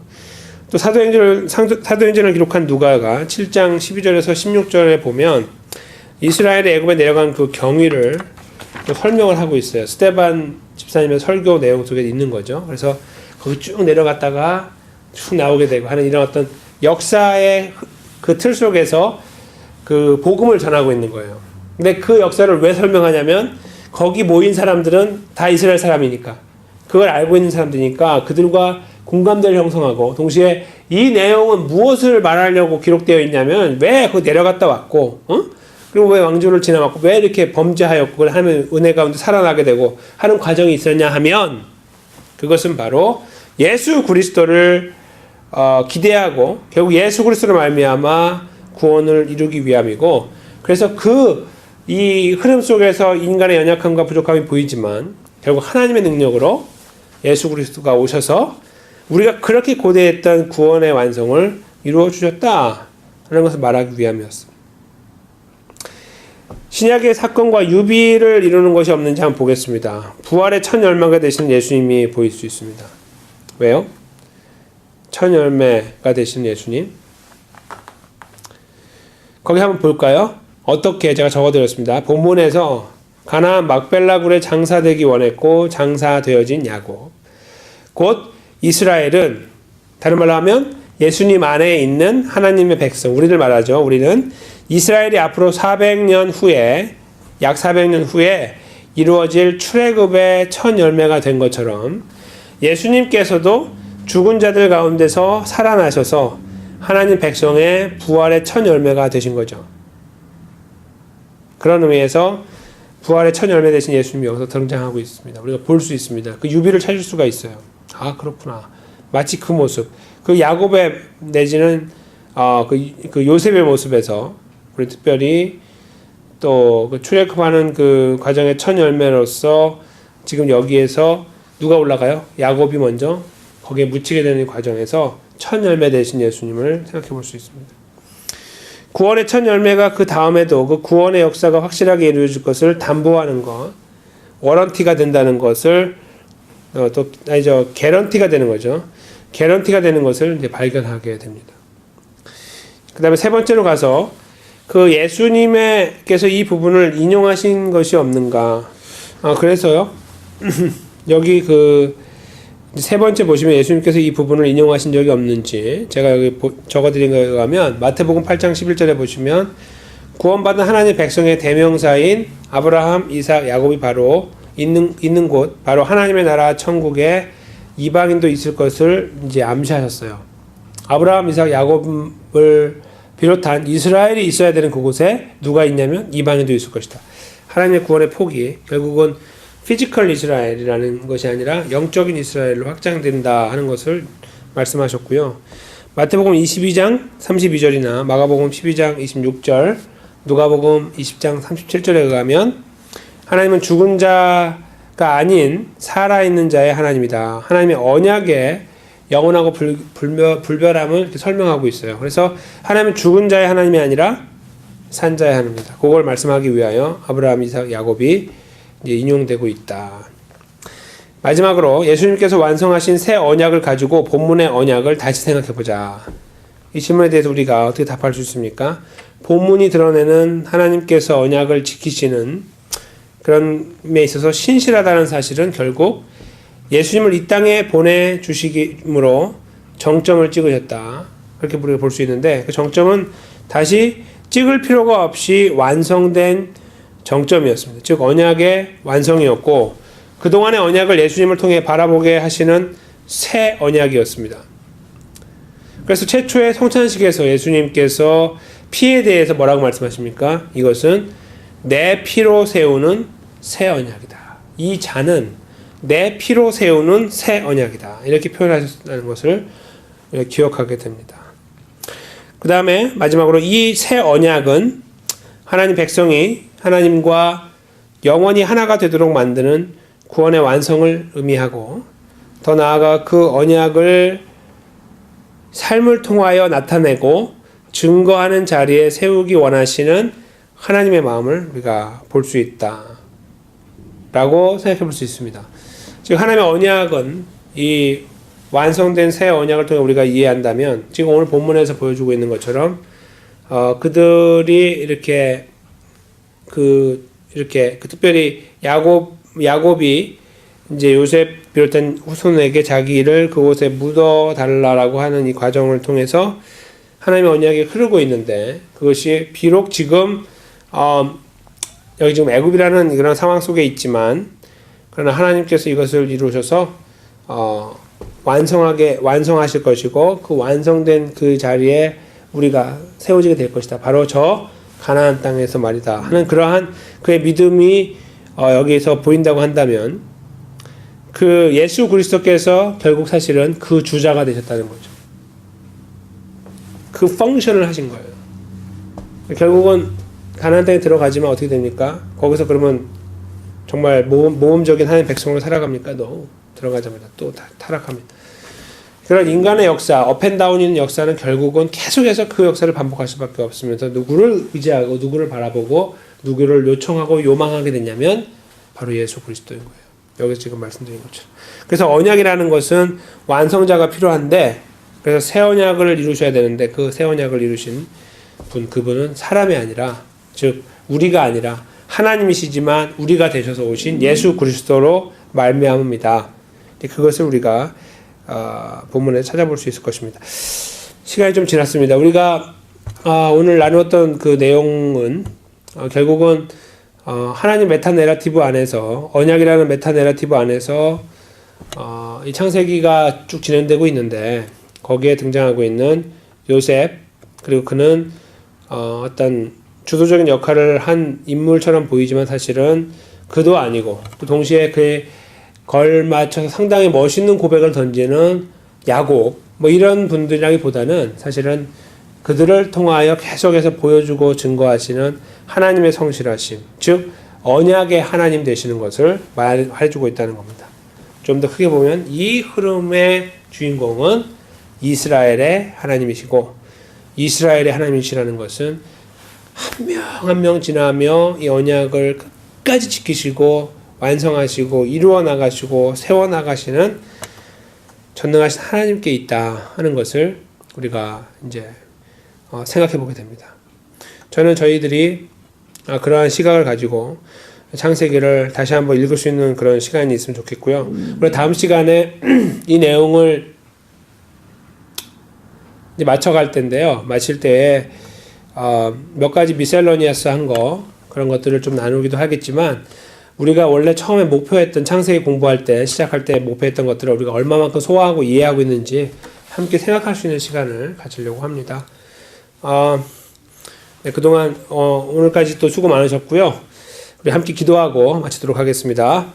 또 사도행전을 기록한 누가가 7장 12절에서 16절에 보면 이스라엘의 애굽에 내려간 그 경위를 또 설명을 하고 있어요. 스데반 집사님의 설교 내용 속에 있는 거죠. 그래서 거기 쭉 내려갔다가 쭉 나오게 되고 하는 이런 어떤 역사의 그 틀 속에서 그 복음을 전하고 있는 거예요. 근데 그 역사를 왜 설명하냐면 거기 모인 사람들은 다 이스라엘 사람이니까 그걸 알고 있는 사람들이니까 그들과 공감대를 형성하고 동시에 이 내용은 무엇을 말하려고 기록되어 있냐면 왜 거기 내려갔다 왔고 그리고 왜 왕조를 지나왔고 왜 이렇게 범죄하였고 그걸 하면 은혜 가운데 살아나게 되고 하는 과정이 있었냐 하면 그것은 바로 예수 그리스도를 기대하고 결국 예수 그리스도로 말미암아 구원을 이루기 위함이고 그래서 이 흐름 속에서 인간의 연약함과 부족함이 보이지만 결국 하나님의 능력으로 예수 그리스도가 오셔서 우리가 그렇게 고대했던 구원의 완성을 이루어 주셨다 하는 것을 말하기 위함이었습니다. 신약의 사건과 유비를 이루는 것이 없는지 한번 보겠습니다. 부활의 첫 열매가 되신 예수님이 보일 수 있습니다. 왜요? 첫 열매가 되신 예수님. 거기 한번 볼까요? 어떻게 제가 적어드렸습니다. 본문에서 가나안 막벨라 굴에 장사되기 원했고 장사되어진 야곱. 곧 이스라엘은 다른 말로 하면 예수님 안에 있는 하나님의 백성, 우리들 말하죠. 우리는 이스라엘이 앞으로 400년 후에 약 400년 후에 이루어질 출애굽의 첫 열매가 된 것처럼 예수님께서도 죽은 자들 가운데서 살아나셔서 하나님 백성의 부활의 첫 열매가 되신 거죠. 그런 의미에서 부활의 첫 열매 되신 예수님이 여기서 등장하고 있습니다. 우리가 볼 수 있습니다. 그 유비를 찾을 수가 있어요. 아, 그렇구나. 마치 그 모습, 그 야곱의 내지는 그 요셉의 모습에서 우리 특별히 또 그 출애굽하는 그 과정의 첫 열매로서 지금 여기에서 누가 올라가요? 야곱이 먼저 거기에 묻히게 되는 과정에서 첫 열매 되신 예수님을 생각해 볼 수 있습니다. 구원의 첫 열매가 그 다음에도 그 구원의 역사가 확실하게 이루어질 것을 담보하는 것, 워런티가 된다는 것을 개런티가 되는 거죠. 개런티가 되는 것을 이제 발견하게 됩니다. 그 다음에 세 번째로 가서 그 예수님께서 이 부분을 인용하신 것이 없는가. 그래서요. 여기 세 번째 보시면 예수님께서 이 부분을 인용하신 적이 없는지 제가 여기 적어드린 거에 의하면 마태복음 8장 11절에 보시면 구원받은 하나님의 백성의 대명사인 아브라함, 이삭, 야곱이 바로 있는 곳, 바로 하나님의 나라 천국에 이방인도 있을 것을 이제 암시하셨어요. 아브라함, 이삭, 야곱을 비롯한 이스라엘이 있어야 되는 그곳에 누가 있냐면 이방인도 있을 것이다. 하나님의 구원의 폭이 결국은 피지컬 이스라엘이라는 것이 아니라 영적인 이스라엘로 확장된다 하는 것을 말씀하셨고요. 마태복음 22장 32절이나 마가복음 12장 26절, 누가복음 20장 37절에 의하면 하나님은 죽은 자가 아닌 살아있는 자의 하나님이다. 하나님의 언약에 영원하고 불변함을 이렇게 설명하고 있어요. 그래서 하나님은 죽은 자의 하나님이 아니라 산 자의 하나님이다. 그걸 말씀하기 위하여 아브라함, 이삭, 야곱이 이제 인용되고 있다. 마지막으로 예수님께서 완성하신 새 언약을 가지고 본문의 언약을 다시 생각해 보자. 이 질문에 대해서 우리가 어떻게 답할 수 있습니까? 본문이 드러내는 하나님께서 언약을 지키시는 그런 데 있어서 신실하다는 사실은 결국 예수님을 이 땅에 보내주시므로 정점을 찍으셨다. 그렇게 우리가 볼 수 있는데 그 정점은 다시 찍을 필요가 없이 완성된 정점이었습니다. 즉 언약의 완성이었고 그동안의 언약을 예수님을 통해 바라보게 하시는 새 언약이었습니다. 그래서 최초의 성찬식에서 예수님께서 피에 대해서 뭐라고 말씀하십니까? 이것은 내 피로 세우는 새 언약이다. 이 잔은 내 피로 세우는 새 언약이다. 이렇게 표현하셨다는 것을 기억하게 됩니다. 그 다음에 마지막으로 이 새 언약은 하나님 백성이 하나님과 영원히 하나가 되도록 만드는 구원의 완성을 의미하고 더 나아가 그 언약을 삶을 통하여 나타내고 증거하는 자리에 세우기 원하시는 하나님의 마음을 우리가 볼 수 있다 라고 생각해 볼 수 있습니다. 즉 하나님의 언약은 이 완성된 새 언약을 통해 우리가 이해한다면 지금 오늘 본문에서 보여주고 있는 것처럼 그들이 이렇게 특별히 야곱이 이제 요셉 비롯한 후손에게 자기를 그곳에 묻어 달라라고 하는 이 과정을 통해서 하나님의 언약이 흐르고 있는데 그것이 비록 지금 여기 지금 애굽이라는 그런 상황 속에 있지만 그러나 하나님께서 이것을 이루셔서 완성하실 것이고 그 완성된 그 자리에 우리가 세워지게 될 것이다. 바로 저 가나안 땅에서 말이다 하는 그러한 그의 믿음이 여기서 보인다고 한다면 그 예수 그리스도께서 결국 사실은 그 주자가 되셨다는 거죠. 그 펑션을 하신 거예요. 결국은 가나안 땅에 들어가지만 어떻게 됩니까? 거기서 그러면 정말 모험적인 하나님 백성으로 살아갑니까? 들어가자마자 또 타락합니다. 그런 인간의 역사, 업앤다운 있는 역사는 결국은 계속해서 그 역사를 반복할 수밖에 없으면서 누구를 의지하고 누구를 바라보고 누구를 요청하고 요망하게 됐냐면 바로 예수 그리스도인 거예요. 여기서 지금 말씀드린 것처럼. 그래서 언약이라는 것은 완성자가 필요한데 그래서 새 언약을 이루셔야 되는데 그 새 언약을 이루신 그분은 사람이 아니라 즉 우리가 아니라 하나님이시지만 우리가 되셔서 오신 예수 그리스도로 말미암습니다. 그것을 우리가 본문에 찾아볼 수 있을 것입니다. 시간이 좀 지났습니다. 우리가 오늘 나누었던 그 내용은 결국은 하나님 메타 내러티브 안에서 언약이라는 메타 내러티브 안에서 이 창세기가 쭉 진행되고 있는데 거기에 등장하고 있는 요셉 그리고 그는 어떤 주도적인 역할을 한 인물처럼 보이지만 사실은 그도 아니고 또 동시에 그에 걸맞춰서 상당히 멋있는 고백을 던지는 야곱 이런 분들이라기보다는 사실은 그들을 통하여 계속해서 보여주고 증거하시는 하나님의 성실하심 즉 언약의 하나님 되시는 것을 말해주고 있다는 겁니다. 좀 더 크게 보면 이 흐름의 주인공은 이스라엘의 하나님이시고 이스라엘의 하나님이시라는 것은 한 명 한 명 지나며 이 언약을 끝까지 지키시고 완성하시고 이루어 나가시고 세워 나가시는 전능하신 하나님께 있다 하는 것을 우리가 이제 생각해 보게 됩니다. 저는 저희들이 그러한 시각을 가지고 창세기를 다시 한번 읽을 수 있는 그런 시간이 있으면 좋겠고요. 그리고 다음 시간에 이 내용을 이제 맞춰갈 텐데요. 마칠 때에 몇 가지 미셀러니아스 한 거 그런 것들을 좀 나누기도 하겠지만 우리가 원래 처음에 목표했던 창세기 공부할 때 시작할 때 목표했던 것들을 우리가 얼마만큼 소화하고 이해하고 있는지 함께 생각할 수 있는 시간을 가지려고 합니다. 네, 그동안 오늘까지 또 수고 많으셨고요. 우리 함께 기도하고 마치도록 하겠습니다.